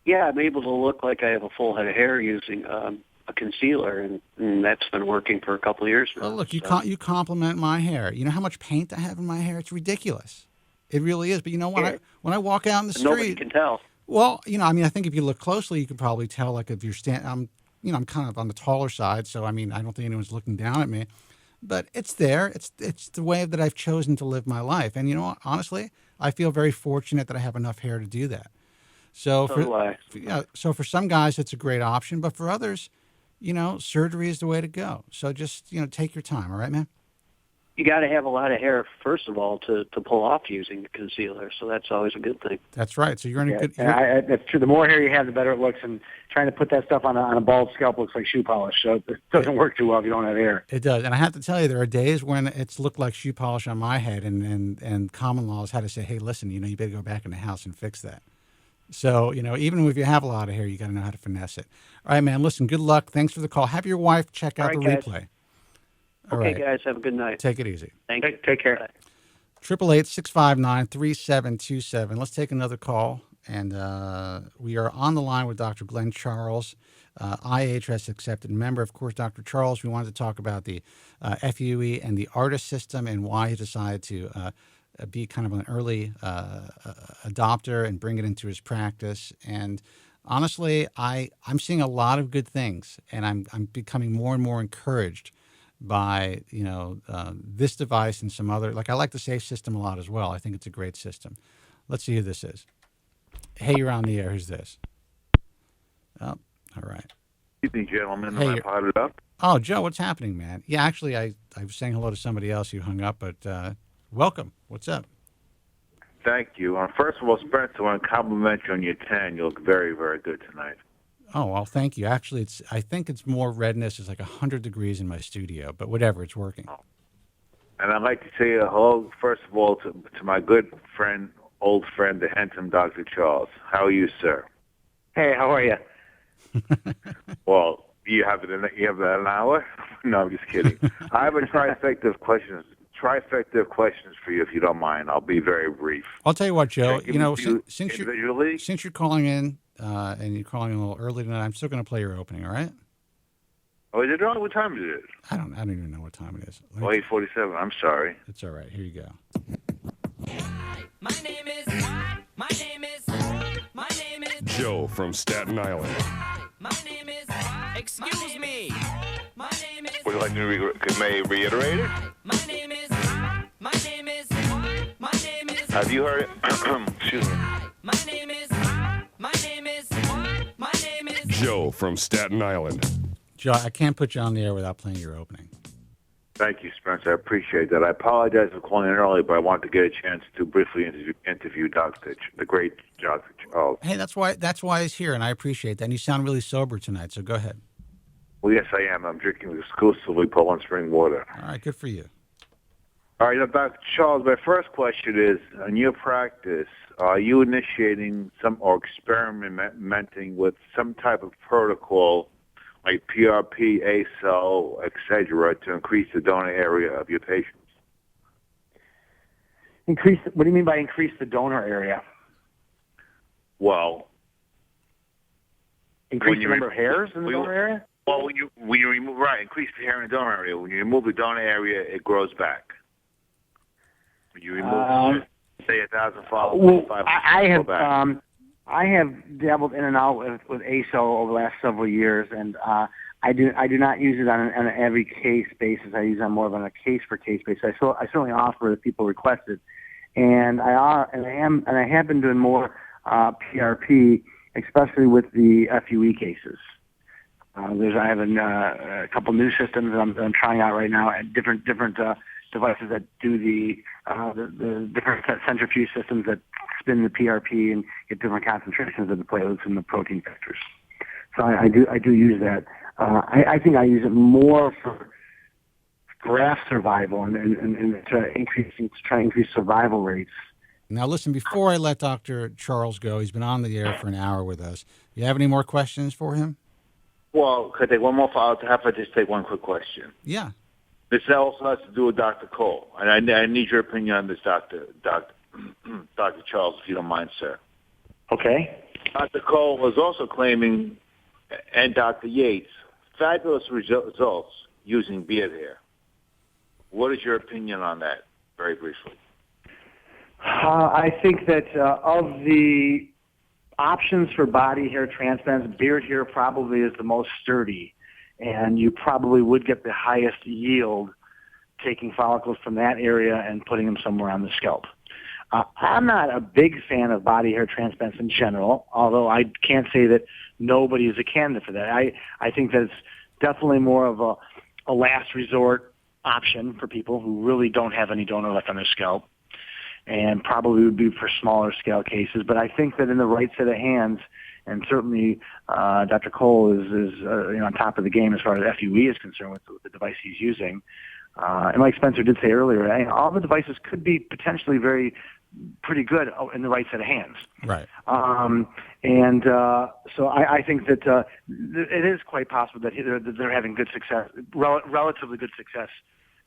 Yeah, I'm able to look like I have a full head of hair using a concealer, and that's been working for a couple of years now. Well, look, you compliment my hair. You know how much paint I have in my hair? It's ridiculous. It really is. But when I walk out in the street, nobody can tell. Well, I think if you look closely, you can probably tell. Like if you're I'm kind of on the taller side, so I don't think anyone's looking down at me. But it's there. It's the way that I've chosen to live my life. And honestly, I feel very fortunate that I have enough hair to do that. So for some guys, it's a great option, but for others, surgery is the way to go. So just, take your time. All right, man? You got to have a lot of hair, first of all, to pull off using concealer. So that's always a good thing. That's right. So you're in a good... That's true. The more hair you have, the better it looks. And trying to put that stuff on a bald scalp looks like shoe polish. So it doesn't work too well if you don't have hair. It does. And I have to tell you, there are days when it's looked like shoe polish on my head, and common law has had to say, hey, listen, you better go back in the house and fix that. So, even if you have a lot of hair, you got to know how to finesse it. All right, man, listen, good luck. Thanks for the call. Have your wife check out the replay. All right, guys, have a good night. Take it easy. Thank you. Take care. 888-659-3727. Let's take another call. And we are on the line with Dr. Glenn Charles, IHS accepted member. Of course, Dr. Charles, we wanted to talk about the FUE and the ARTAS system and why he decided to be kind of an early adopter and bring it into his practice. And honestly, I'm seeing a lot of good things, and I'm becoming more and more encouraged by this device and some other. Like, I like the SAFE system a lot as well. I think it's a great system. Let's see who this is. Hey, you're on the air. Who's this? Oh, all right. Evening, gentlemen. Hey, Am I potted up? Oh, Joe, what's happening, man? Yeah, actually, I was saying hello to somebody else who hung up, but welcome. What's up? Thank you. First of all, Spencer, I want to compliment you on your tan. You look very, very good tonight. Oh, well, thank you. Actually, I think it's more redness. It's like 100 degrees in my studio, but whatever, it's working. Oh. And I'd like to say hello, first of all, to my good friend, old friend, the handsome Dr. Charles. How are you, sir? Hey, how are you? Well, you have an hour? No, I'm just kidding. I have a trifecta of questions for you, if you don't mind. I'll be very brief. I'll tell you what, Joe. Since you're calling in and you're calling in a little early tonight, I'm still going to play your opening. All right? Oh, is it wrong? What time is it? I don't even know what time it is. 8:47. I'm sorry. It's all right. Here you go. My name is Joe from Staten Island. my name is excuse me. My name is Would you like to may reiterate it? my name is Have you heard it? Excuse me. my name is Joe from Staten Island. Joe, I can't put you on the air without playing your opening. Thank you, Spencer. I appreciate that. I apologize for calling in early, but I wanted to get a chance to briefly interview the great Dr. Charles. Hey, that's why he's here, and I appreciate that. And you sound really sober tonight, so go ahead. Well, yes, I am. I'm drinking exclusively Poland spring water. All right, good for you. All right, Dr. Charles, my first question is, in your practice, are you initiating or experimenting with some type of protocol like PRP, ACell, etc., to increase the donor area of your patients? What do you mean by increase the donor area? Well, increase the number of hairs in the donor area? Well, when you remove, increase the hair in the donor area. When you remove the donor area, it grows back. When you remove, say, 1,000 follicles, 500 I have dabbled in and out with ACell over the last several years, and I do not use it on an every case basis. I use it on more of a case for case basis. I certainly offer if people request it, and I have been doing more PRP, especially with the FUE cases. I have a couple new systems that I'm trying out right now, and different devices that do the different centrifuge systems that spin the PRP and get different concentrations of the platelets and the protein factors. So I do use that. I think I use it more for graft survival and to try to increase survival rates. Now, listen, before I let Dr. Charles go, he's been on the air for an hour with us. You have any more questions for him? Well, could I take one more follow-up? Have I just take one quick question? Yeah. This also has to do with Dr. Cole, and I need your opinion on this, Dr. Charles, if you don't mind, sir. Okay. Dr. Cole was also claiming, and Dr. Yates, fabulous results using beard hair. What is your opinion on that, very briefly? I think that of the options for body hair transplants, beard hair probably is the most sturdy, and you probably would get the highest yield taking follicles from that area and putting them somewhere on the scalp. I'm not a big fan of body hair transplants in general, although I can't say that nobody is a candidate for that. I think that it's definitely more of a last resort option for people who really don't have any donor left on their scalp, and probably would be for smaller scale cases. But I think that in the right set of hands, and certainly Dr. Cole is on top of the game as far as FUE is concerned with the device he's using. And like Spencer did say earlier, all the devices could be potentially pretty good in the right set of hands. Right. So I think that it is quite possible that they're having good success, relatively good success.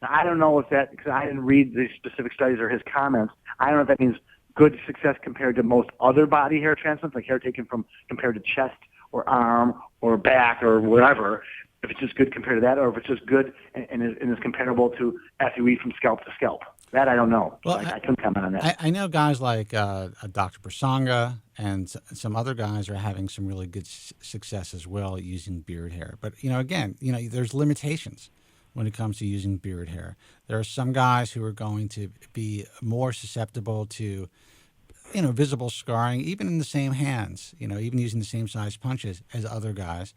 Now, I don't know if that, because I didn't read the specific studies or his comments, I don't know if that means good success compared to most other body hair transplants, like hair taken from compared to chest or arm or back or whatever, if it's just good compared to that, or if it's just good and is comparable to FUE from scalp to scalp. That I don't know. Well, I couldn't comment on that. I know guys like Dr. Prasanga and some other guys are having some really good success as well using beard hair. But, again, there's limitations when it comes to using beard hair. There are some guys who are going to be more susceptible to, visible scarring, even in the same hands, even using the same size punches as other guys.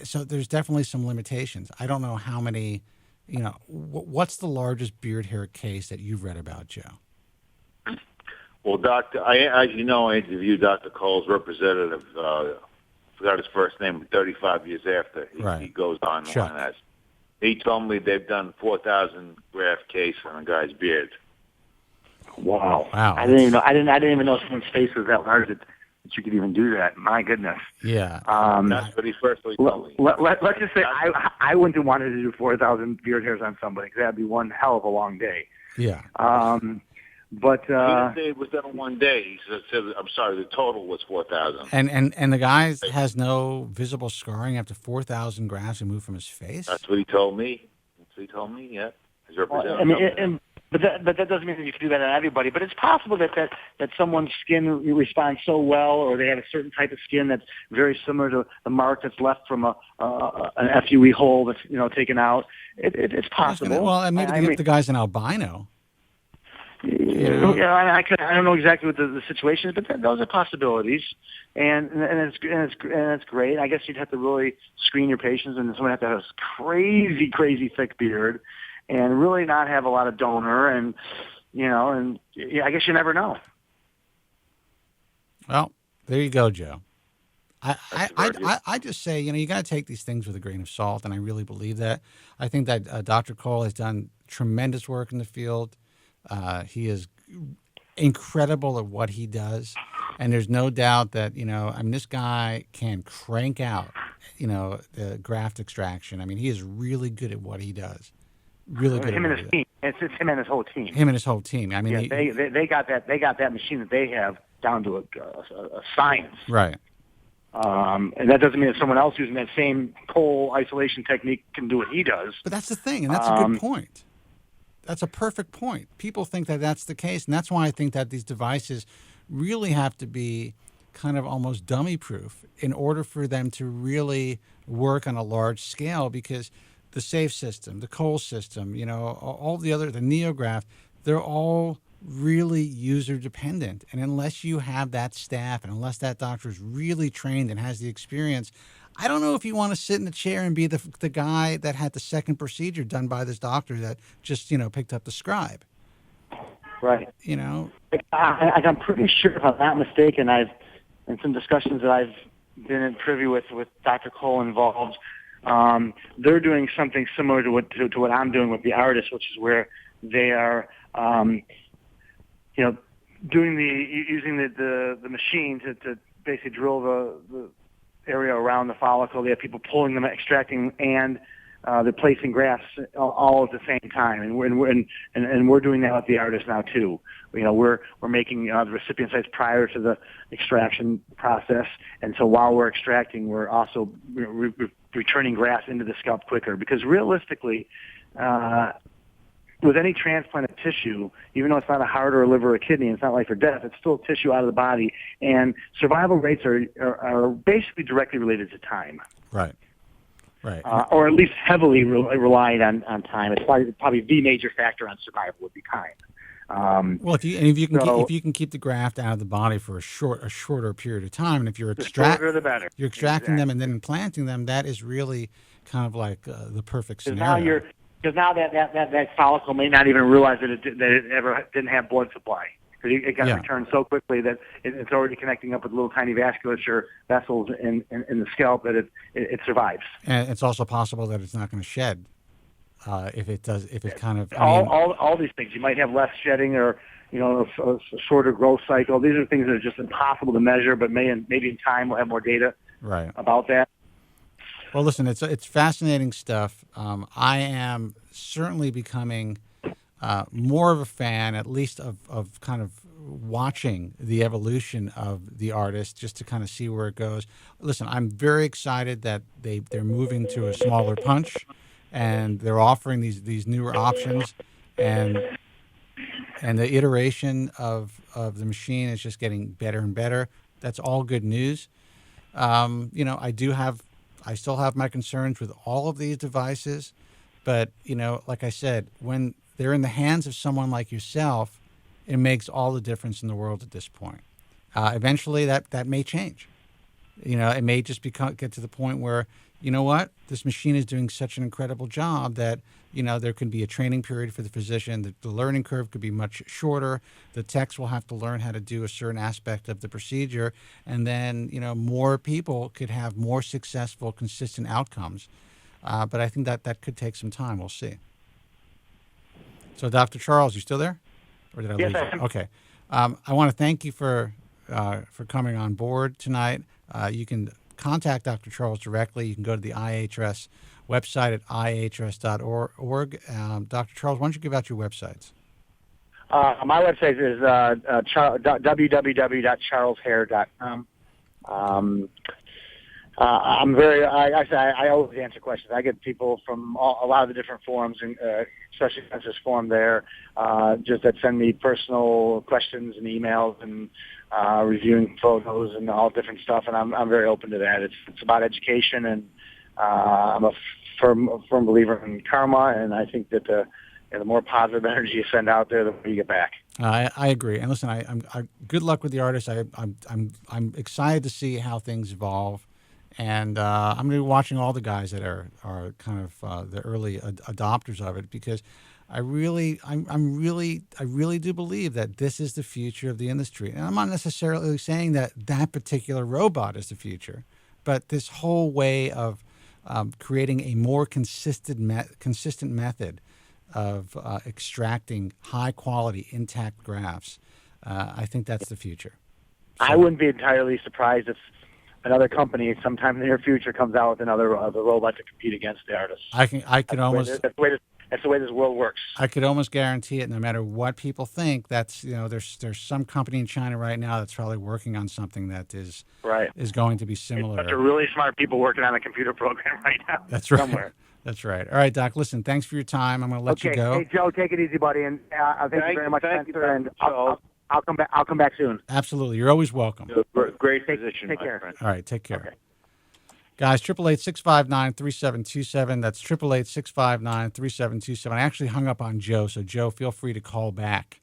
So there's definitely some limitations. I don't know how many, what's the largest beard hair case that you've read about, Joe? Well, as you know, I interviewed Dr. Cole's representative, forgot his first name, 35 years after he goes on. Sure. He told me they've done 4,000 graft cases on a guy's beard. Wow! I didn't even know. I didn't even know someone's face was that large that you could even do that. My goodness. Yeah. That's what he first told me. Let's just say I wouldn't have wanted to do 4,000 beard hairs on somebody, because that'd be one hell of a long day. Yeah. But he didn't say it was done in one day. He said, I'm sorry, the total was 4,000. And the guy has no visible scarring after 4,000 grafts removed from his face? That's what he told me. Yeah. His representative. But that doesn't mean that you can do that on everybody. But it's possible that someone's skin responds so well, or they have a certain type of skin that's very similar to the mark that's left from an FUE hole that's taken out. It's possible. Maybe the guy's an albino. Yeah, I don't know exactly what the situation is, but those are possibilities, and it's great. I guess you'd have to really screen your patients, and someone have to have this crazy thick beard, and really not have a lot of donor, and I guess you never know. Well, there you go, Joe. I just say, you got to take these things with a grain of salt, and I really believe that. I think that Dr. Cole has done tremendous work in the field. He is incredible at what he does, and there's no doubt that this guy can crank out the graft extraction. I mean, he is really good at what he does. Really good. Him and his team. It's him and his whole team. Him and his whole team. I mean, they got that machine that they have down to a science. Right. And that doesn't mean that someone else using that same coal isolation technique can do what he does. But that's the thing, and that's a good point. That's a perfect point. People think that that's the case, and that's why I think that these devices really have to be kind of almost dummy-proof in order for them to really work on a large scale, because the SAFE system, the coal system, all the NeoGraft, they're all really user-dependent. And unless you have that staff and unless that doctor is really trained and has the experience, I don't know if you want to sit in the chair and be the guy that had the second procedure done by this doctor that just, picked up the scribe. Right. I'm pretty sure, if I'm not mistaken, in some discussions that I've been in privy with Dr. Cole involved, they're doing something similar to what I'm doing with the ARTAS, which is where they are, using the machine to basically drill the area around the follicle. They have people pulling them, extracting, and they're placing grafts all at the same time. And we're doing that with the ARTAS now too. We're making the recipient sites prior to the extraction process, and so while we're extracting, we're also returning grafts into the scalp quicker. Because realistically, with any transplanted tissue, even though it's not a heart or a liver or a kidney, it's not life or death, it's still tissue out of the body, and survival rates are basically directly related to time. Right. Right. Or at least heavily relied on time. It's probably the major factor on survival would be time. Well, if you can keep the graft out of the body for a shorter period of time, and if you're shorter the better. You're extracting them and then implanting them, that is really kind of like the perfect scenario. Because now that follicle may not even realize that it ever didn't have blood supply. Because it got returned so quickly that it's already connecting up with little tiny vasculature vessels in the scalp that it survives. And it's also possible that it's not going to shed if it does. If it kind of all these things, you might have less shedding or a shorter growth cycle. These are things that are just impossible to measure, but maybe in time we'll have more data about that. Well, listen, it's fascinating stuff. I am certainly becoming more of a fan, at least of kind of watching the evolution of the ARTAS, just to kind of see where it goes. Listen, I'm very excited that they're moving to a smaller punch, and they're offering these newer options, and the iteration of the machine is just getting better and better. That's all good news. I still have my concerns with all of these devices, but like I said, when they're in the hands of someone like yourself, it makes all the difference in the world at this point. Eventually, that may change. It may just get to the point where, this machine is doing such an incredible job that, there could be a training period for the physician. The learning curve could be much shorter. The techs will have to learn how to do a certain aspect of the procedure. And then, more people could have more successful, consistent outcomes. But I think that could take some time. We'll see. So, Dr. Charles, you still there? Or did I lose you? Okay. I want to thank you for coming on board tonight. You can contact Dr. Charles directly. You can go to the IHRS website at ihrs.org. Dr. Charles, why don't you give out your websites? My website is www.charleshair.com. I always answer questions. I get people from a lot of the different forums, and especially census forum there, just that send me personal questions and emails and reviewing photos and all different stuff. And I'm very open to that. It's about education, and I'm a firm believer in karma, and I think that And the more positive energy you send out there, the more you get back. I agree. And listen, I good luck with the artists. I'm excited to see how things evolve, and I'm going to be watching all the guys that are kind of the early adopters of it, because I really do believe that this is the future of the industry. And I'm not necessarily saying that particular robot is the future, but this whole way of creating a more consistent method of extracting high quality intact grafts. I think that's the future. So, I wouldn't be entirely surprised if another company sometime in the near future comes out with another robot to compete against the artists. That's the way this world works. I could almost guarantee it. No matter what people think, that's there's some company in China right now that's probably working on something that is going to be similar. There's a bunch of really smart people working on a computer program right now. That's right. Somewhere. That's right. All right, Doc. Listen, thanks for your time. I'm going to let you go. Hey, Joe, take it easy, buddy, and thank you very much, Spencer. And I'll come back. I'll come back soon. Absolutely. You're always welcome. Great position. Take care. Friend. All right. Take care. Okay. Guys, 888-659-3727. That's 888-659-3727. I actually hung up on Joe, so Joe, feel free to call back.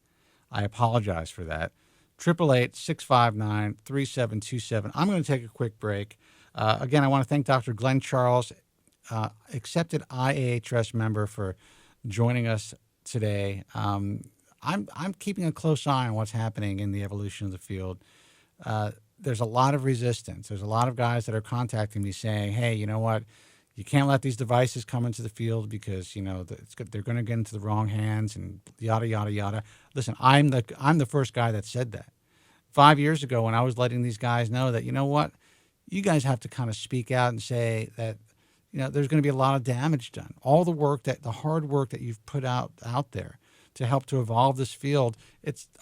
I apologize for that. 888-659-3727. I'm going to take a quick break. Again, I want to thank Dr. Glenn Charles, accepted IAHS member, for joining us today. I'm keeping a close eye on what's happening in the evolution of the field. There's a lot of resistance. There's a lot of guys that are contacting me saying, hey, you know what? You can't let these devices come into the field because, they're going to get into the wrong hands and yada, yada, yada. Listen, I'm the first guy that said that. 5 years ago, when I was letting these guys know that, you know what? You guys have to kind of speak out and say that, there's going to be a lot of damage done. All the hard work that you've put out there to help to evolve this field,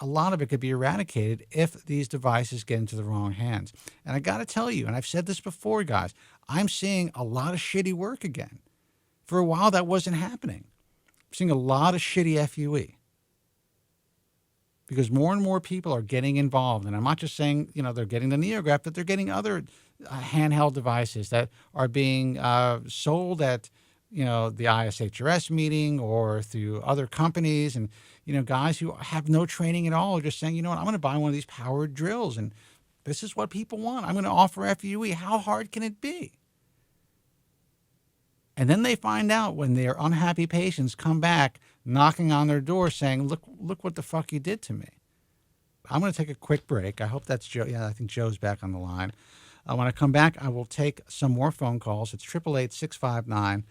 a lot of it could be eradicated if these devices get into the wrong hands. And I got to tell you, and I've said this before, guys, I'm seeing a lot of shitty work again. For a while, that wasn't happening. I'm seeing a lot of shitty FUE because more and more people are getting involved. And I'm not just saying, they're getting the NeoGraft, but they're getting other handheld devices that are being sold at the ISHRS meeting or through other companies, and, guys who have no training at all are just saying, I'm going to buy one of these powered drills and this is what people want. I'm going to offer FUE. How hard can it be? And then they find out when their unhappy patients come back knocking on their door saying, look what the fuck you did to me. I'm going to take a quick break. I hope that's Joe. Yeah, I think Joe's back on the line. When I come back, I will take some more phone calls. It's 888-659-3727.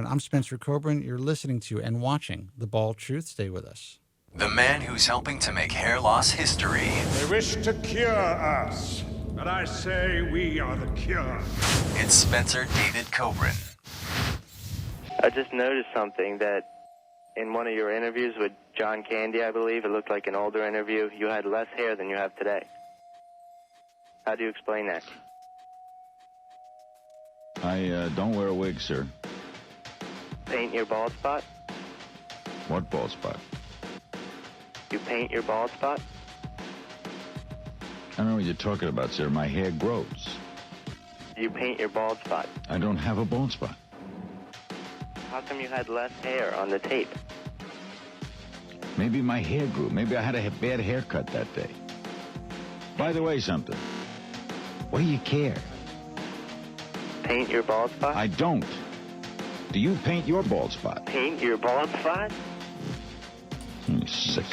I'm Spencer Kobren. You're listening to and watching The Bald Truth. Stay with us. The man who's helping to make hair loss history. They wish to cure us, but I say we are the cure. It's Spencer David Kobren. I just noticed something that in one of your interviews with John Candy, I believe, it looked like an older interview, you had less hair than you have today. How do you explain that? I don't wear a wig, sir. Paint your bald spot? What bald spot? You paint your bald spot? I don't know what you're talking about, sir. My hair grows. You paint your bald spot? I don't have a bald spot. How come you had less hair on the tape? Maybe my hair grew. Maybe I had a bad haircut that day. By the way, something. What do you care? Paint your bald spot? I don't. Do you paint your bald spot? Paint your bald spot? Sick.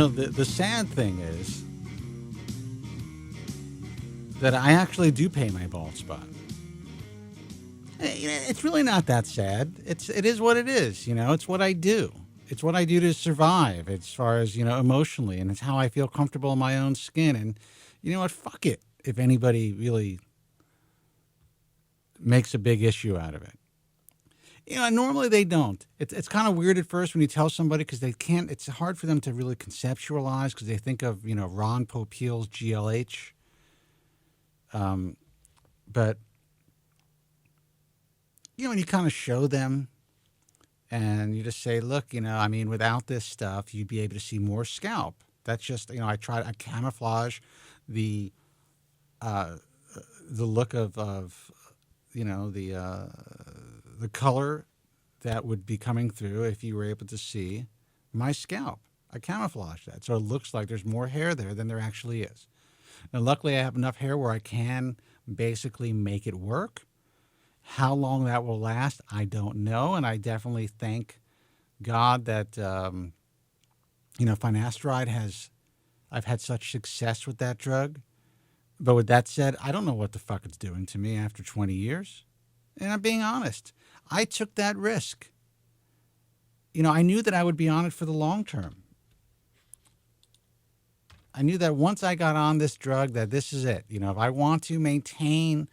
The sad thing is that I actually do pay my bald spot. It's really not that sad. It is what it is. It's what I do. It's what I do to survive as far as, emotionally, and it's how I feel comfortable in my own skin. And you know what? Fuck it if anybody really makes a big issue out of it. Normally they don't. It's kind of weird at first when you tell somebody because they can't. It's hard for them to really conceptualize because they think of Ron Popeil's GLH. But when you kind of show them And you just say, look, I mean, without this stuff, you'd be able to see more scalp. That's just, I camouflage the look of the color that would be coming through if you were able to see my scalp. I camouflage that, so it looks like there's more hair there than there actually is. And luckily, I have enough hair where I can basically make it work. How long that will last, I don't know, and I definitely thank God that finasteride I've had such success with that drug. But with that said, I don't know what the fuck it's doing to me after 20 years. And I'm being honest. I took that risk. I knew that I would be on it for the long term. I knew that once I got on this drug, that this is it. If I want to maintain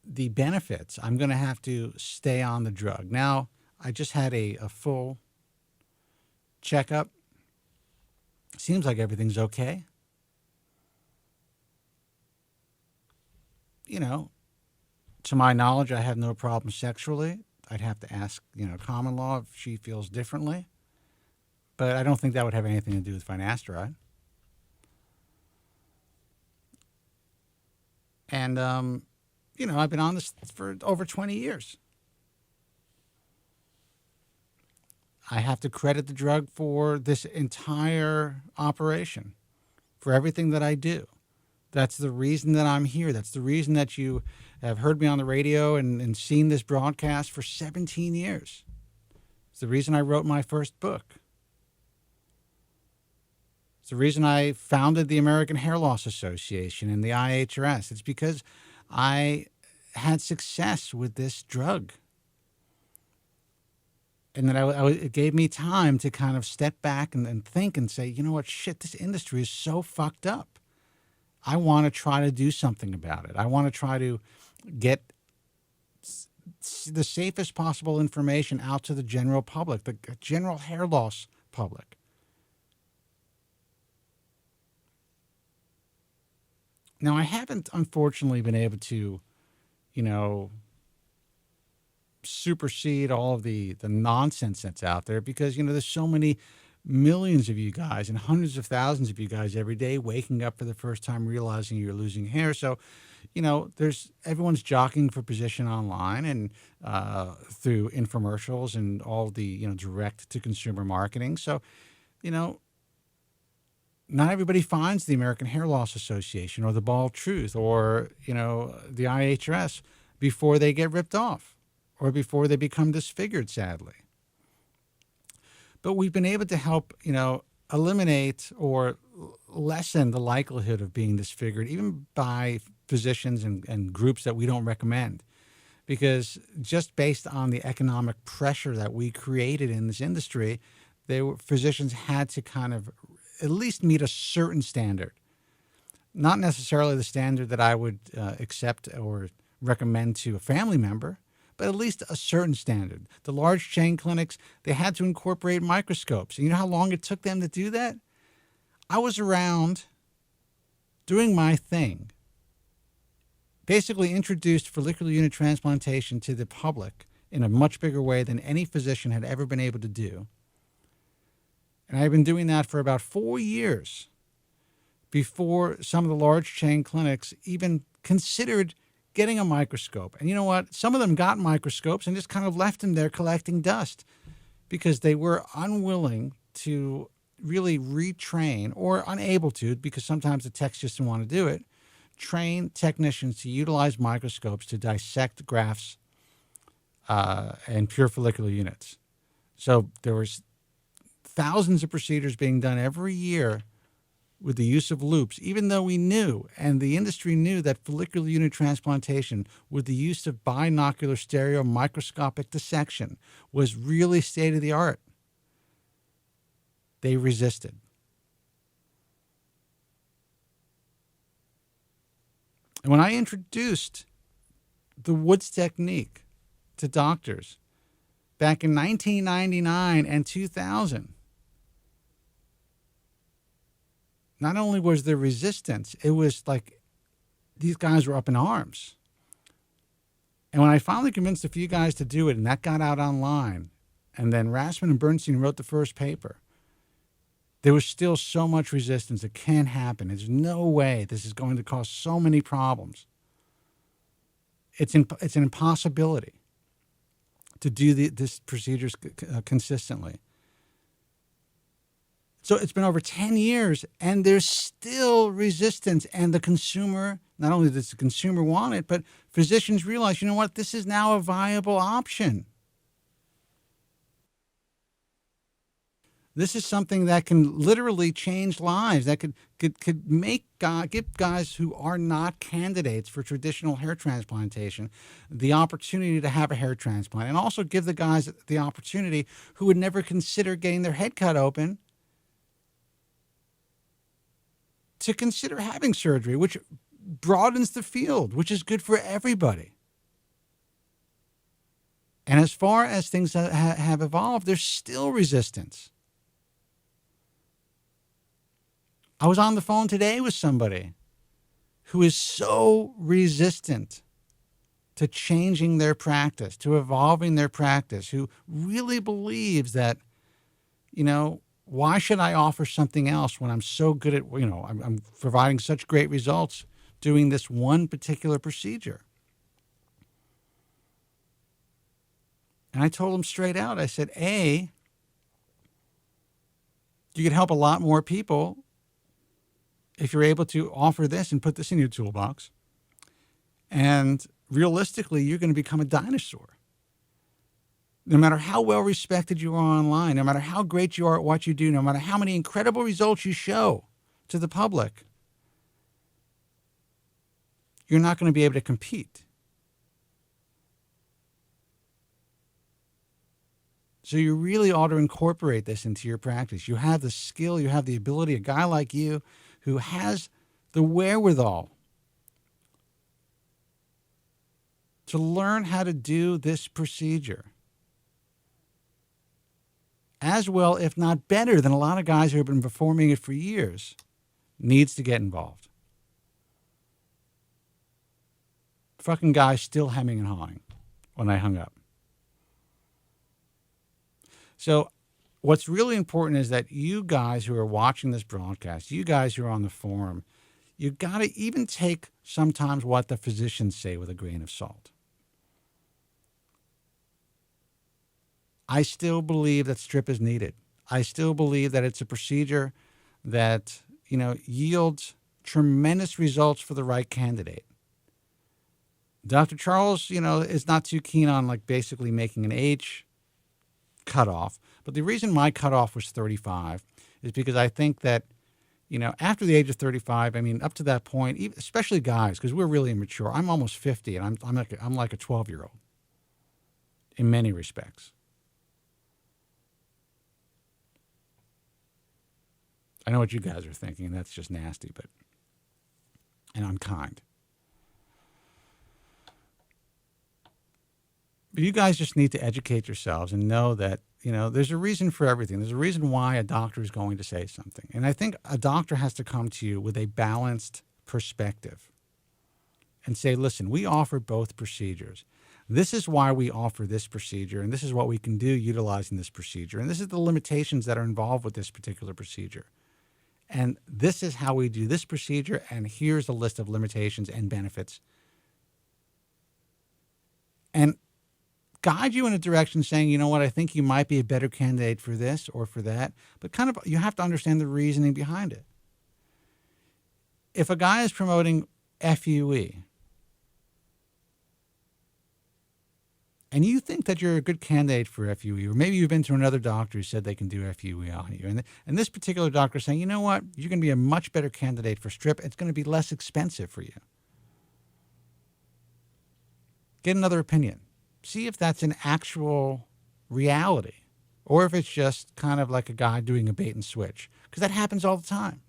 the benefits, I'm going to have to stay on the drug. Now, I just had a full checkup. Seems like everything's okay. To my knowledge, I have no problem sexually. I'd have to ask, common law if she feels differently. But I don't think that would have anything to do with finasteride. And, I've been on this for over 20 years. I have to credit the drug for this entire operation, for everything that I do. That's the reason that I'm here. That's the reason that you have heard me on the radio and seen this broadcast for 17 years. It's the reason I wrote my first book. It's the reason I founded the American Hair Loss Association and the IHRS. It's because I had success with this drug. And then it gave me time to kind of step back and think and say, you know what, shit, this industry is so fucked up. I want to try to do something about it. I want to try to get the safest possible information out to the general public, the general hair loss public. Now, I haven't, unfortunately, been able to, supersede all of the nonsense that's out there because, there's so many millions of you guys and hundreds of thousands of you guys every day waking up for the first time realizing you're losing hair. So, everyone's jockeying for position online and through infomercials and all the, direct to consumer marketing. So, not everybody finds the American Hair Loss Association or the Bald Truth or, the IHRS before they get ripped off or before they become disfigured, sadly. But we've been able to help, eliminate or lessen the likelihood of being disfigured, even by physicians and groups that we don't recommend. Because just based on the economic pressure that we created in this industry, physicians had to kind of at least meet a certain standard. Not necessarily the standard that I would accept or recommend to a family member, but at least a certain standard. The large chain clinics, they had to incorporate microscopes. And you know how long it took them to do that? I was around doing my thing, basically introduced follicular unit transplantation to the public in a much bigger way than any physician had ever been able to do. And I've been doing that for about 4 years before some of the large chain clinics even considered getting a microscope. And you know what? Some of them got microscopes and just kind of left them there collecting dust because they were unwilling to really retrain or unable to, because sometimes the techs just didn't want to do it, train technicians to utilize microscopes to dissect grafts and pure follicular units. So there was thousands of procedures being done every year with the use of loupes, even though we knew, and the industry knew, that follicular unit transplantation with the use of binocular stereo microscopic dissection was really state-of-the-art. They resisted. And when I introduced the Woods technique to doctors back in 1999 and 2000, not only was there resistance, it was like these guys were up in arms. And when I finally convinced a few guys to do it, and that got out online, and then Rassman and Bernstein wrote the first paper, there was still so much resistance. It can't happen. There's no way this is going to cause so many problems. It's an impossibility to do this procedures consistently. So it's been over 10 years, and there's still resistance. And the consumer, not only does the consumer want it, but physicians realize, you know what, this is now a viable option. This is something that can literally change lives, that could give guys who are not candidates for traditional hair transplantation the opportunity to have a hair transplant, and also give the guys the opportunity who would never consider getting their head cut open to consider having surgery, which broadens the field, which is good for everybody. And as far as things have evolved, there's still resistance. I was on the phone today with somebody who is so resistant to changing their practice, to evolving their practice, who really believes that, you know, why should I offer something else when I'm so good at, you know, I'm providing such great results doing this one particular procedure? And I told him straight out, I said, A, you could help a lot more people if you're able to offer this and put this in your toolbox. And realistically, you're going to become a dinosaur. No matter how well respected you are online, no matter how great you are at what you do, no matter how many incredible results you show to the public, you're not going to be able to compete. So you really ought to incorporate this into your practice. You have the skill, you have the ability, a guy like you who has the wherewithal to learn how to do this procedure as well, if not better, than a lot of guys who have been performing it for years, needs to get involved. Fucking guy still hemming and hawing when I hung up. So what's really important is that you guys who are watching this broadcast, you guys who are on the forum, you got to even take sometimes what the physicians say with a grain of salt. I still believe that strip is needed. I still believe that it's a procedure that, you know, yields tremendous results for the right candidate. Dr. Charles, you know, is not too keen on like basically making an age cutoff. But the reason my cutoff was 35 is because I think that, you know, after the age of 35, I mean, up to that point, especially guys, because we're really immature. I'm almost 50, and I'm like a 12-year-old in many respects. I know what you guys are thinking. That's just nasty, but and unkind. But you guys just need to educate yourselves and know that, you know, there's a reason for everything. There's a reason why a doctor is going to say something. And I think a doctor has to come to you with a balanced perspective and say, listen, we offer both procedures. This is why we offer this procedure, and this is what we can do utilizing this procedure. And this is the limitations that are involved with this particular procedure. And this is how we do this procedure, and here's a list of limitations and benefits. And guide you in a direction saying, you know what, I think you might be a better candidate for this or for that. But kind of, you have to understand the reasoning behind it. If a guy is promoting FUE, and you think that you're a good candidate for FUE, or maybe you've been to another doctor who said they can do FUE on you, and this particular doctor is saying, you know what, you're going to be a much better candidate for strip. It's going to be less expensive for you. Get another opinion. See if that's an actual reality, or if it's just kind of like a guy doing a bait and switch, because that happens all the time.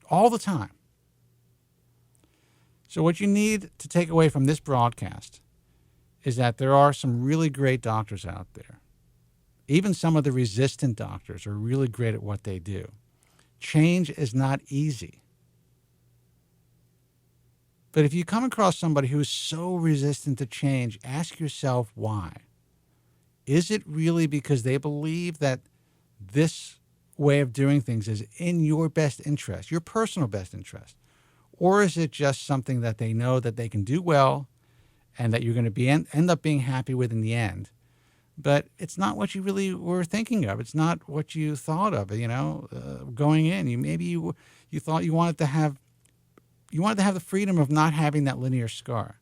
All the time. So what you need to take away from this broadcast is that there are some really great doctors out there. Even some of the resistant doctors are really great at what they do. Change is not easy. But if you come across somebody who is so resistant to change, ask yourself why. Is it really because they believe that this way of doing things is in your best interest, your personal best interest? Or is it just something that they know that they can do well and that you're going to end up being happy with in the end? But it's not what you really were thinking of. It's not what you thought of, going in. You thought you wanted to have the freedom of not having that linear scar.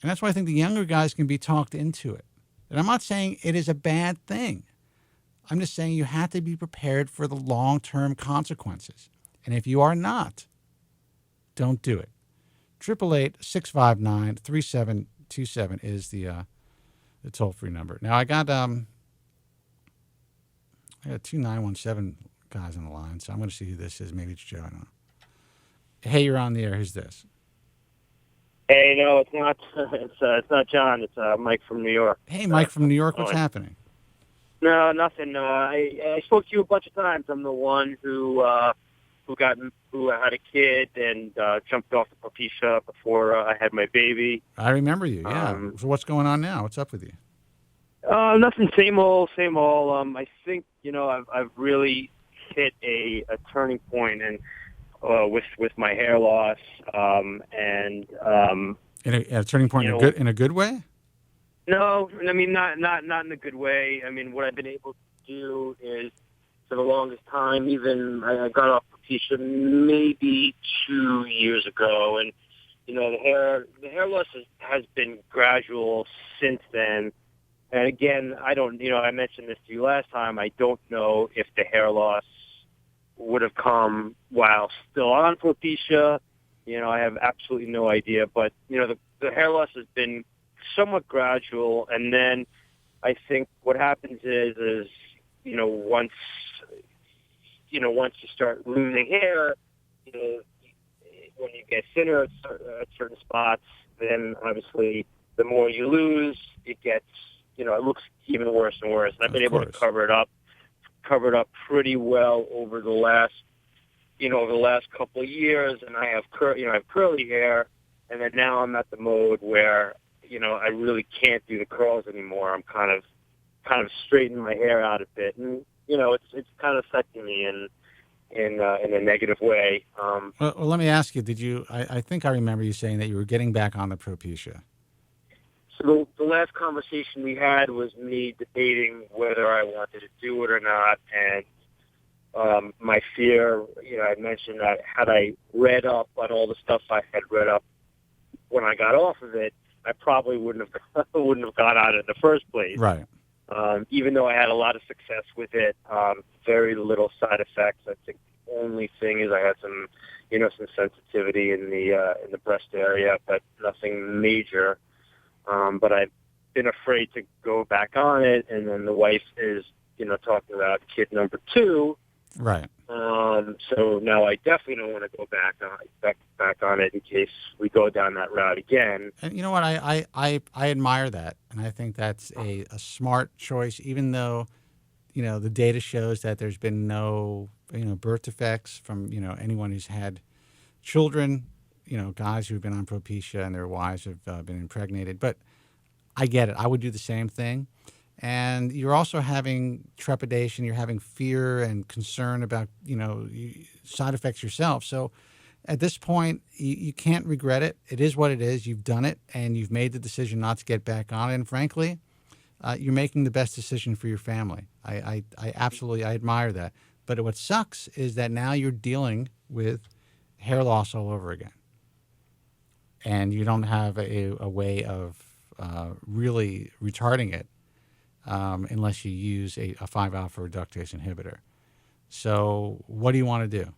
And that's why I think the younger guys can be talked into it. And I'm not saying it is a bad thing. I'm just saying you have to be prepared for the long-term consequences. And if you are not, don't do it. 888-659-3727 is the toll-free number. Now, I got 2 917 guys on the line, so I'm going to see who this is. Maybe it's Joe. I don't know. Hey, you're on the air. Who's this? Hey, no, it's not. It's not John. It's Mike from New York. Hey, Mike from New York. What's happening? No, nothing. I spoke to you a bunch of times. I'm the one who had a kid and jumped off the Propecia before I had my baby. I remember you. Yeah. So what's going on now? What's up with you? Nothing. Same old. I think I've really hit a turning point and with my hair loss and a turning point in a good way. No, I mean not in a good way. I mean what I've been able to do is for the longest time, even I got off Propecia maybe 2 years ago, and the hair loss has been gradual since then. And again, I don't, I mentioned this to you last time. I don't know if the hair loss would have come while still on Propecia. I have absolutely no idea. But the hair loss has been somewhat gradual, and then I think what happens is once you start losing hair, when you get thinner at certain spots, then obviously the more you lose, it gets it looks even worse and worse. And I've been able to cover it up pretty well over the last couple of years, and I have curly hair, and then now I'm at the mode where I really can't do the curls anymore. I'm kind of straightening my hair out a bit, and it's kind of affecting me in a negative way. Well, let me ask you: did you? I think I remember you saying that you were getting back on the Propecia. So the last conversation we had was me debating whether I wanted to do it or not, and my fear, I mentioned that had I read up on all the stuff I had read up when I got off of it, I probably wouldn't have got on it in the first place. Right. Even though I had a lot of success with it, very little side effects. I think the only thing is I had some sensitivity in the breast area, but nothing major. But I've been afraid to go back on it, and then the wife is, talking about kid number 2. Right. So now I definitely don't want to go back on it in case we go down that route again. And you know what? I admire that, and I think that's a smart choice, even though, the data shows that there's been no, birth defects from, anyone who's had children, guys who've been on Propecia and their wives have been impregnated. But I get it. I would do the same thing. And you're also having trepidation. You're having fear and concern about, side effects yourself. So at this point, you can't regret it. It is what it is. You've done it, and you've made the decision not to get back on it. And frankly, you're making the best decision for your family. I absolutely admire that. But what sucks is that now you're dealing with hair loss all over again. And you don't have a way of really retarding it unless you use a 5-alpha reductase inhibitor. So what do you want to do?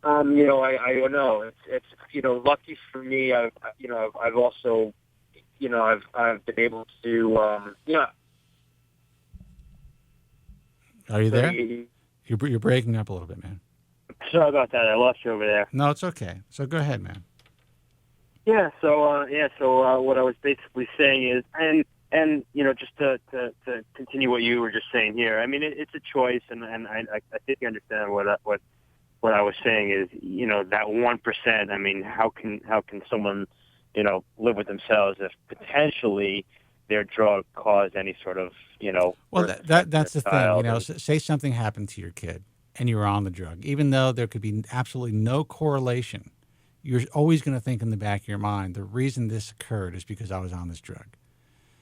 I don't know. It's lucky for me. I've also, I've been able to, Are you there? You're breaking up a little bit, man. Sorry about that. I lost you over there. No, it's okay. So go ahead, man. Yeah. So what I was basically saying is, and just to continue what you were just saying here. I mean, it's a choice, and I think you understand what what I was saying is, that 1%. I mean, how can someone, live with themselves if potentially their drug caused any sort of, Well, that's the thing. Say something happened to your kid and you were on the drug, even though there could be absolutely no correlation. You're always going to think in the back of your mind, the reason this occurred is because I was on this drug.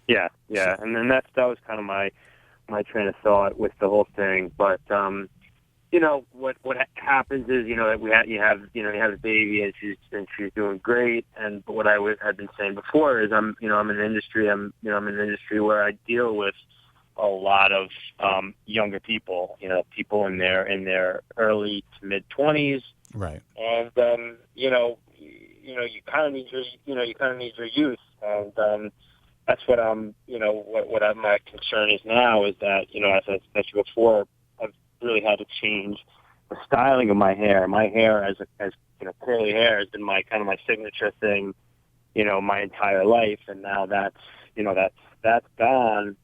Yeah, and then that was kind of my train of thought with the whole thing. But what happens is that you have a baby and she's doing great. And what had been saying before is I'm in an industry where I deal with a lot of younger people, people in their early to mid 20s. Right. And you kind of need your youth, and that's what my concern is now is that as I mentioned before, I've really had to change the styling of my hair. My hair as curly hair has been my signature thing, my entire life, and now that's gone,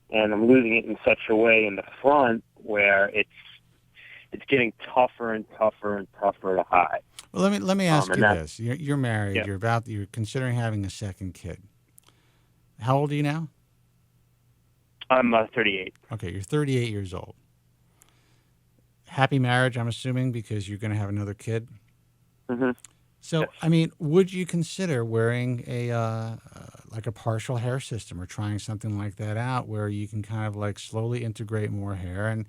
and I'm losing it in such a way in the front where it's getting tougher and tougher and tougher to hide. Well, let me ask you this: you're married. Yeah. You're considering having a second kid. How old are you now? I'm 38. Okay, you're 38 years old. Happy marriage, I'm assuming, because you're going to have another kid. Mm-hmm. So, Yes. I mean, would you consider wearing a partial hair system or trying something like that out, where you can kind of like slowly integrate more hair and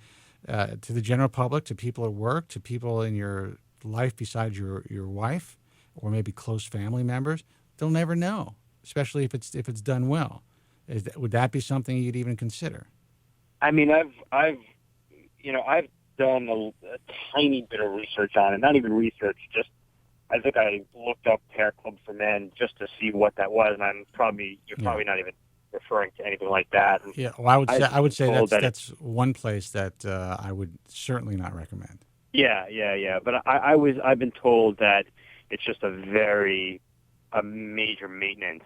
to the general public, to people at work, to people in your life besides your wife, or maybe close family members? They'll never know, especially if it's done well. Would that be something you'd even consider? I mean, I've done a tiny bit of research on it. Not even research, just I think I looked up Hair Club for Men just to see what that was, and you're probably not even referring to anything like that. And yeah, well, I would say that's one place that I would certainly not recommend. Yeah. But I've been told that it's just a major maintenance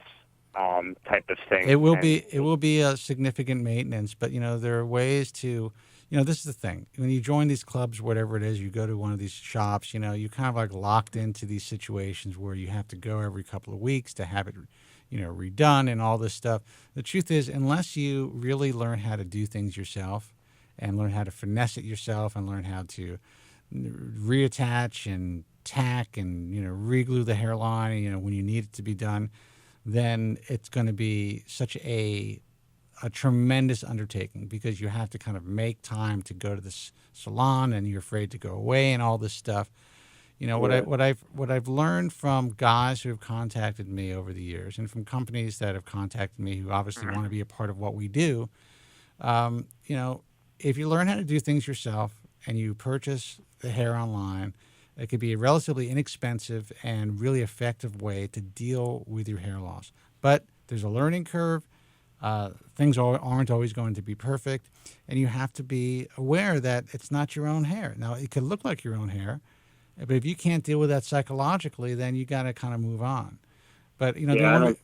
type of thing. It will be a significant maintenance, but there are ways to, this is the thing. When you join these clubs, whatever it is, you go to one of these shops, you're kind of like locked into these situations where you have to go every couple of weeks to have it, redone and all this stuff. The truth is, unless you really learn how to do things yourself and learn how to finesse it yourself and learn how to reattach and tack and, re-glue the hairline, when you need it to be done, then it's going to be such a tremendous undertaking, because you have to kind of make time to go to this salon and you're afraid to go away and all this stuff. What I've learned from guys who have contacted me over the years and from companies that have contacted me who obviously want to be a part of what we do, if you learn how to do things yourself and you purchase the hair online, it could be a relatively inexpensive and really effective way to deal with your hair loss. But there's a learning curve. Things aren't always going to be perfect, and you have to be aware that it's not your own hair. Now, it could look like your own hair, but if you can't deal with that psychologically, then you got to kind of move on. But I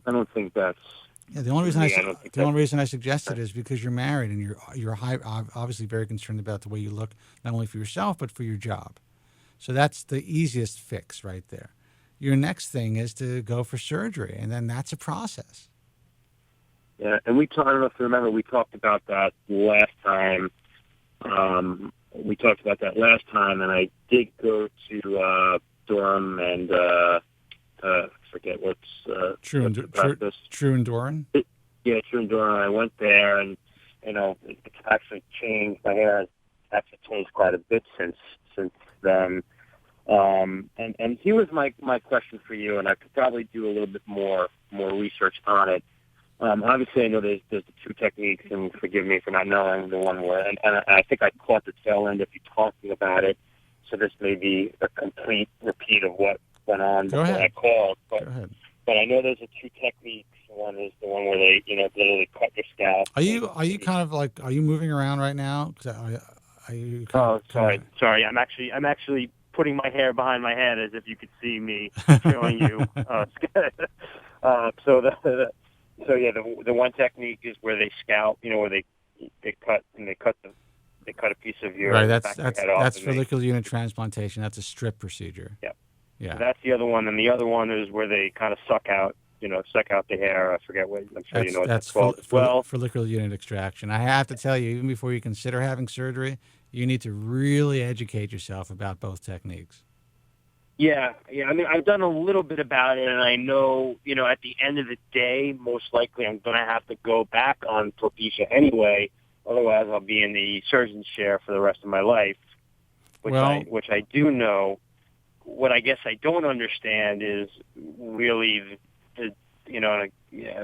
don't think that's. Yeah, the only reason I suggest it is because you're married and you're obviously very concerned about the way you look, not only for yourself but for your job. So that's the easiest fix right there. Your next thing is to go for surgery, and then that's a process. Yeah, and I don't know if you remember, we talked about that last time. And I did go to Durham and forget what's True and Durham. Yeah, True and Durham. I went there, and it's actually changed. My hair has actually changed quite a bit since then. And here was my question for you, and I could probably do a little bit more research on it. Obviously, I know there's the two techniques, and forgive me for not knowing the one where, and I think I caught the tail end of you talking about it, so this may be a complete repeat of what went on before I called. But I know there's the two techniques. One is the one where they, literally cut your scalp. Are you kind of like, are you moving around right now? Sorry. I'm actually putting my hair behind my head as if you could see me showing you. The one technique is where they scalp, where they cut a piece of your right. back of your head off. That's follicular unit transplantation. That's a strip procedure. Yeah. Yeah. So that's the other one, and the other one is where they kind of suck out the hair. I forget what. I'm sure you know what that's called as well. Follicular unit extraction. I have to tell you, even before you consider having surgery, you need to really educate yourself about both techniques. Yeah. I mean, I've done a little bit about it, and I know, at the end of the day, most likely I'm going to have to go back on Propecia anyway. Otherwise, I'll be in the surgeon's chair for the rest of my life, which I do know. What I guess I don't understand is really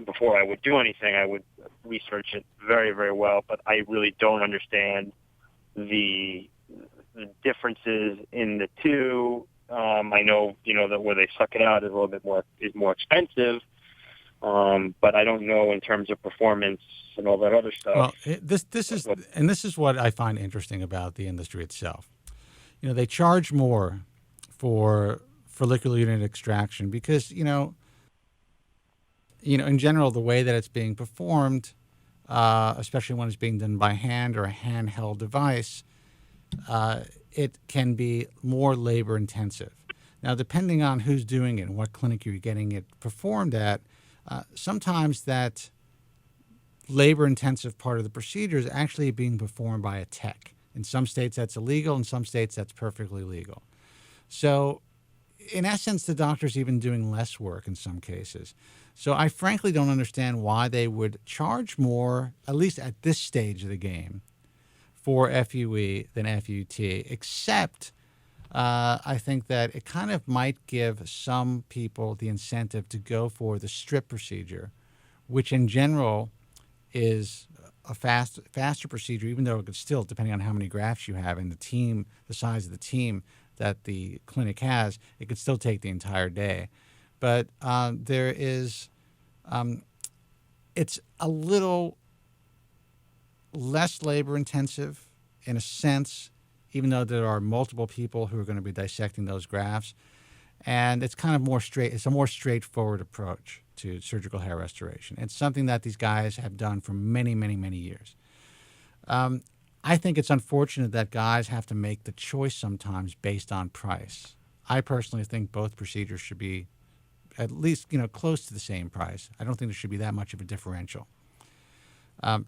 before I would do anything, I would research it very, very well, but I really don't understand the differences in the two. I know, that where they suck it out is a little bit more expensive, but I don't know in terms of performance and all that other stuff. Well, this is what I find interesting about the industry itself. They charge more for follicular unit extraction because, in general, the way that it's being performed, especially when it's being done by hand or a handheld device, it can be more labor intensive. Now, depending on who's doing it and what clinic you're getting it performed at, sometimes that labor intensive part of the procedure is actually being performed by a tech. In some states, that's illegal. In some states, that's perfectly legal. So, in essence, the doctor's even doing less work in some cases. So I frankly don't understand why they would charge more, at least at this stage of the game, for FUE than FUT, except I think that it kind of might give some people the incentive to go for the strip procedure, which in general is a faster procedure, even though it could still, depending on how many grafts you have and the size of the team that the clinic has, it could still take the entire day. But it's a little less labor intensive in a sense, even though there are multiple people who are going to be dissecting those grafts. And it's kind of it's a more straightforward approach to surgical hair restoration. It's something that these guys have done for many, many, many years. I think it's unfortunate that guys have to make the choice sometimes based on price. I personally think both procedures should be at least, close to the same price. I don't think there should be that much of a differential.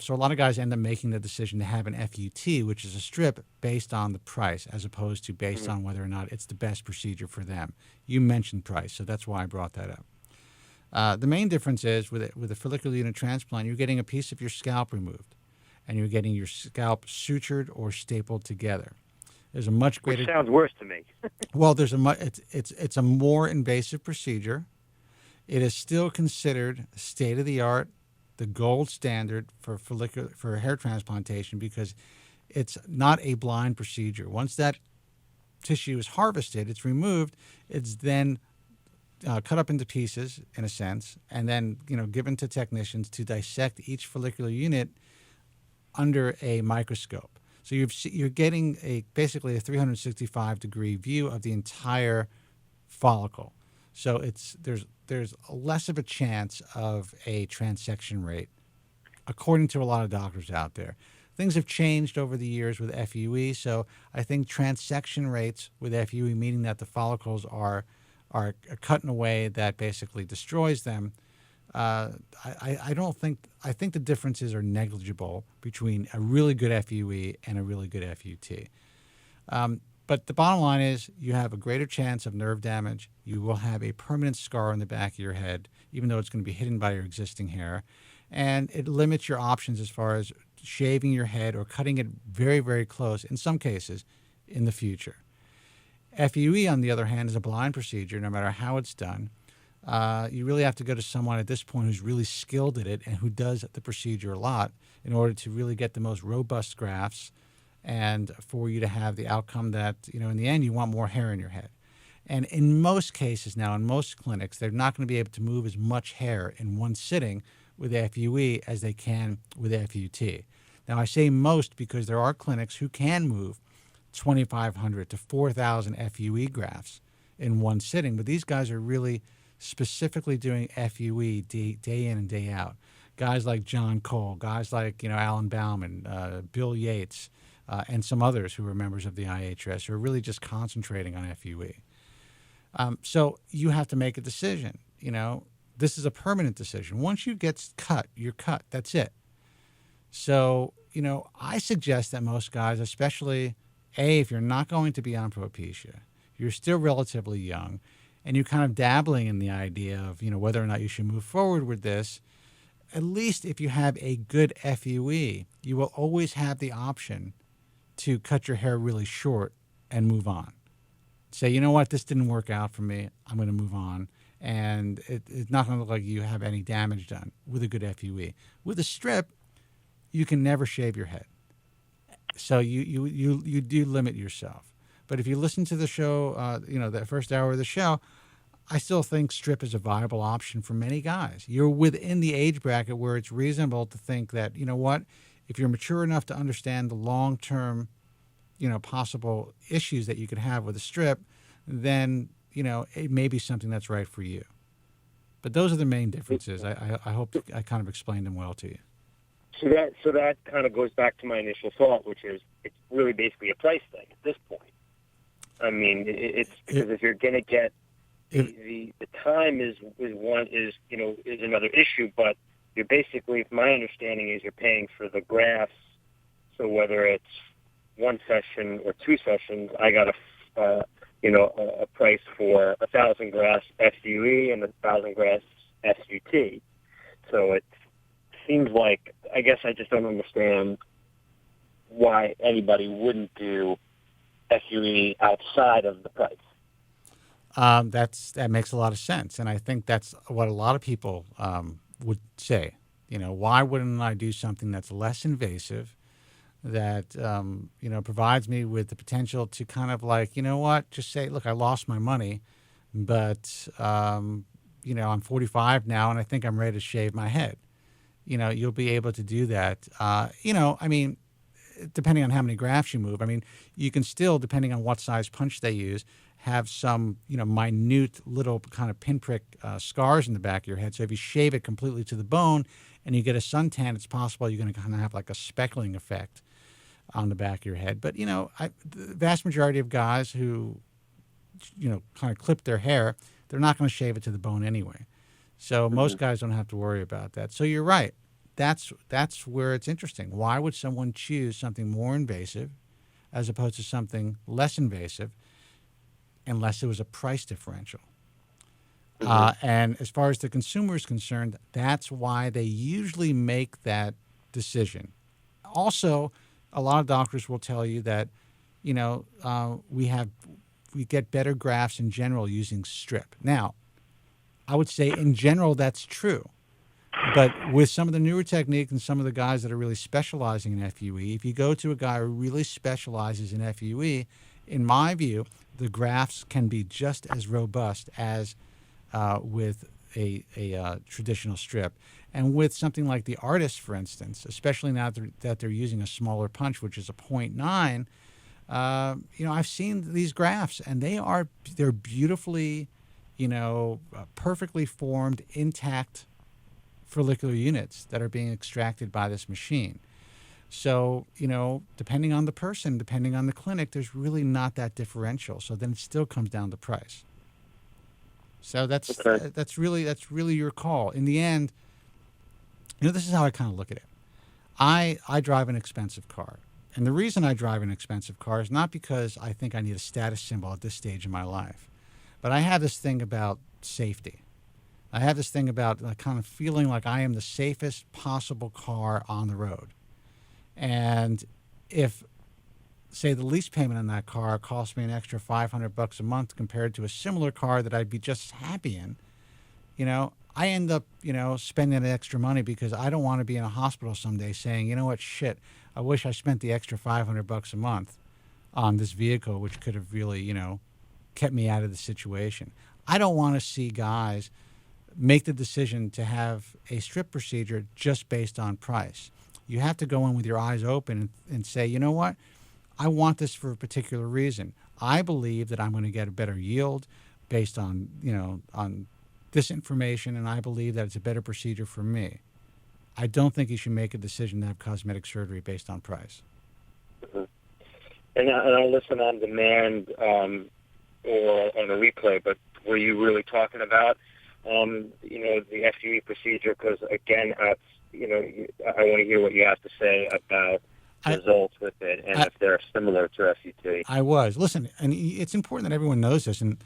So a lot of guys end up making the decision to have an FUT, which is a strip, based on the price as opposed to based on whether or not it's the best procedure for them. You mentioned price, so that's why I brought that up. The main difference is with a follicular unit transplant, you're getting a piece of your scalp removed, and you're getting your scalp sutured or stapled together. There's a much greater. Which sounds worse to me. Well, it's a more invasive procedure. It is still considered state of the art, the gold standard for hair transplantation because it's not a blind procedure. Once that tissue is harvested, it's removed. It's then cut up into pieces, in a sense, and then given to technicians to dissect each follicular unit under a microscope. So you're getting basically a 365-degree view of the entire follicle. So there's less of a chance of a transection rate, according to a lot of doctors out there. Things have changed over the years with FUE, so I think transection rates with FUE, meaning that the follicles are cut in a way that basically destroys them. I think the differences are negligible between a really good FUE and a really good FUT. But the bottom line is you have a greater chance of nerve damage. You will have a permanent scar on the back of your head, even though it's going to be hidden by your existing hair. And it limits your options as far as shaving your head or cutting it very, very close, in some cases, in the future. FUE, on the other hand, is a blind procedure, no matter how it's done. You really have to go to someone at this point who's really skilled at it and who does the procedure a lot in order to really get the most robust grafts and for you to have the outcome that, in the end, you want more hair in your head. And in most cases now, in most clinics, they're not going to be able to move as much hair in one sitting with FUE as they can with FUT. Now, I say most because there are clinics who can move 2,500 to 4,000 FUE grafts in one sitting, but these guys are really specifically doing FUE day in and day out. Guys like John Cole, guys like Alan Bauman, Bill Yates, and some others who are members of the IHS who are really just concentrating on FUE. So you have to make a decision. This is a permanent decision. Once you get cut, you're cut. That's it. So, I suggest that most guys, especially, if you're not going to be on Propecia, you're still relatively young, and you're kind of dabbling in the idea of, whether or not you should move forward with this, at least if you have a good FUE, you will always have the option to cut your hair really short and move on. Say, you know what, this didn't work out for me. I'm going to move on. And it's not going to look like you have any damage done with a good FUE. With a strip, you can never shave your head. So you do limit yourself. But if you listen to the show, that first hour of the show, I still think strip is a viable option for many guys. You're within the age bracket where it's reasonable to think that, if you're mature enough to understand the long-term, possible issues that you could have with a strip, then, it may be something that's right for you. But those are the main differences. I hope I kind of explained them well to you. So that kind of goes back to my initial thought, which is it's really basically a price thing at this point. I mean, it's because if you're going to get the time is another issue, but you're basically, my understanding is you're paying for the grafts. So whether it's one session or two sessions, I got a price for 1,000 grafts FUE and 1,000 grafts SUT. So it seems like, I guess I just don't understand why anybody wouldn't do FUE outside of the price. That makes a lot of sense, and I think that's what a lot of people would say. Why wouldn't I do something that's less invasive, that provides me with the potential to kind of just say, look, I lost my money, but I'm 45 now, and I think I'm ready to shave my head. You'll be able to do that. Depending on how many grafts you move, you can still, depending on what size punch they use, have some, minute little kind of pinprick scars in the back of your head. So if you shave it completely to the bone and you get a suntan, it's possible you're going to kind of have like a speckling effect on the back of your head. But, the vast majority of guys who, kind of clip their hair, they're not going to shave it to the bone anyway. So most guys don't have to worry about that. So you're right. That's where it's interesting. Why would someone choose something more invasive as opposed to something less invasive unless there was a price differential? And as far as the consumer is concerned, that's why they usually make that decision. Also, a lot of doctors will tell you that, we get better grafts in general using strip. Now, I would say in general that's true. But with some of the newer techniques and some of the guys that are really specializing in FUE, if you go to a guy who really specializes in FUE, in my view, the grafts can be just as robust as with a traditional strip. And with something like the ARTAS, for instance, especially now that they're using a smaller punch, which is a 0.9, I've seen these grafts, and they're beautifully, perfectly formed, intact follicular units that are being extracted by this machine. So, depending on the person, depending on the clinic, there's really not that differential. So then it still comes down to price. So that's really your call. In the end, this is how I kind of look at it. I drive an expensive car. And the reason I drive an expensive car is not because I think I need a status symbol at this stage in my life, but I have this thing about safety. I have this thing about kind of feeling like I am the safest possible car on the road. And if, say, the lease payment on that car costs me an extra $500 a month compared to a similar car that I'd be just as happy in, I end up, spending that extra money because I don't want to be in a hospital someday saying, you know what, shit, I wish I spent the extra $500 a month on this vehicle, which could have really, kept me out of the situation. I don't want to see guys make the decision to have a strip procedure just based on price. You have to go in with your eyes open and say, you know what, I want this for a particular reason. I believe that I'm going to get a better yield based on, on this information, and I believe that it's a better procedure for me. I don't think you should make a decision to have cosmetic surgery based on price. Mm-hmm. And I'll listen on demand or on the replay, but were you really talking about, the FUE procedure? Because, again, I want to hear what you have to say about results with it and if they're similar to FUT. I was. Listen, and it's important that everyone knows this, and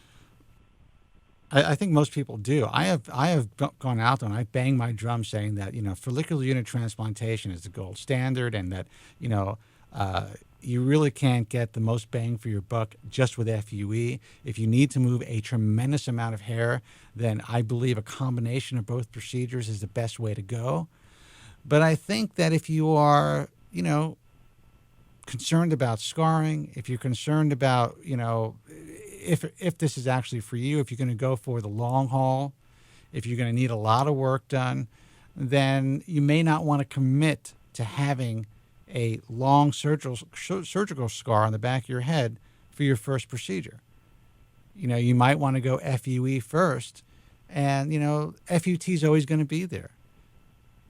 I think most people do. I have gone out there and I bang my drum saying that, follicular unit transplantation is the gold standard, and that, you really can't get the most bang for your buck just with FUE. If you need to move a tremendous amount of hair, then I believe a combination of both procedures is the best way to go. But I think that if you are, concerned about scarring, if you're concerned about, if this is actually for you, if you're going to go for the long haul, if you're going to need a lot of work done, then you may not want to commit to having a long surgical scar on the back of your head for your first procedure. You might want to go FUE first, and, FUT is always going to be there.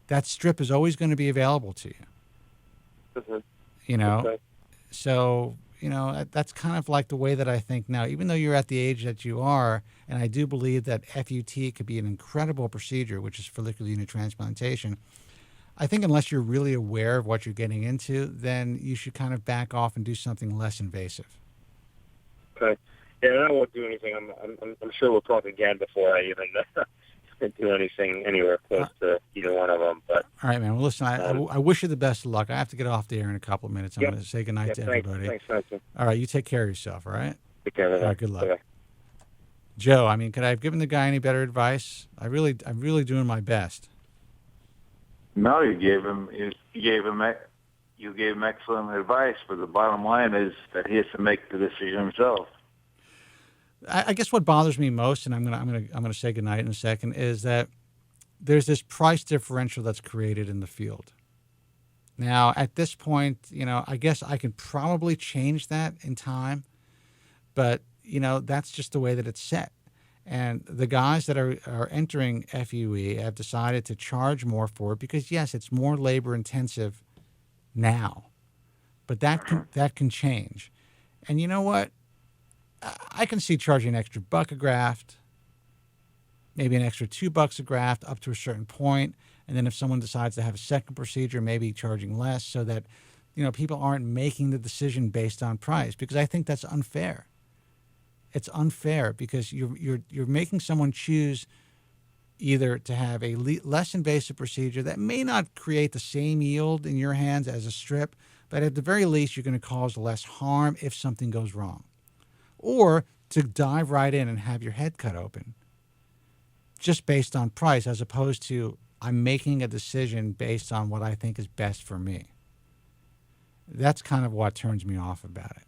That strip is always going to be available to you. Mm-hmm. Okay. So, that's kind of like the way that I think now, even though you're at the age that you are, and I do believe that FUT could be an incredible procedure, which is follicular unit transplantation. I think unless you're really aware of what you're getting into, then you should kind of back off and do something less invasive. Okay. Yeah, I won't do anything. I'm sure we'll talk again before I even do anything anywhere close to either one of them. But all right, man. Well, listen, I wish you the best of luck. I have to get off the air in a couple of minutes. I'm going to say goodnight to everybody. Thanks, Nelson. All right, you take care of yourself, all right? Take care of it. All right, good luck. Bye-bye. Joe, could I have given the guy any better advice? I'm really doing my best. No, you gave him excellent advice, but the bottom line is that he has to make the decision himself. I guess what bothers me most, and I'm gonna say goodnight in a second, is that there's this price differential that's created in the field. Now, at this point, I guess I can probably change that in time, but that's just the way that it's set. And the guys that are entering FUE have decided to charge more for it because, yes, it's more labor intensive now, but that can change. And you know what? I can see charging an extra $1 a graft, maybe an extra $2 a graft up to a certain point, and then if someone decides to have a second procedure, maybe charging less, so that people aren't making the decision based on price, because I think that's unfair. It's unfair because you're making someone choose either to have a less invasive procedure that may not create the same yield in your hands as a strip, but at the very least you're going to cause less harm if something goes wrong, or to dive right in and have your head cut open just based on price, as opposed to I'm making a decision based on what I think is best for me. That's kind of what turns me off about it.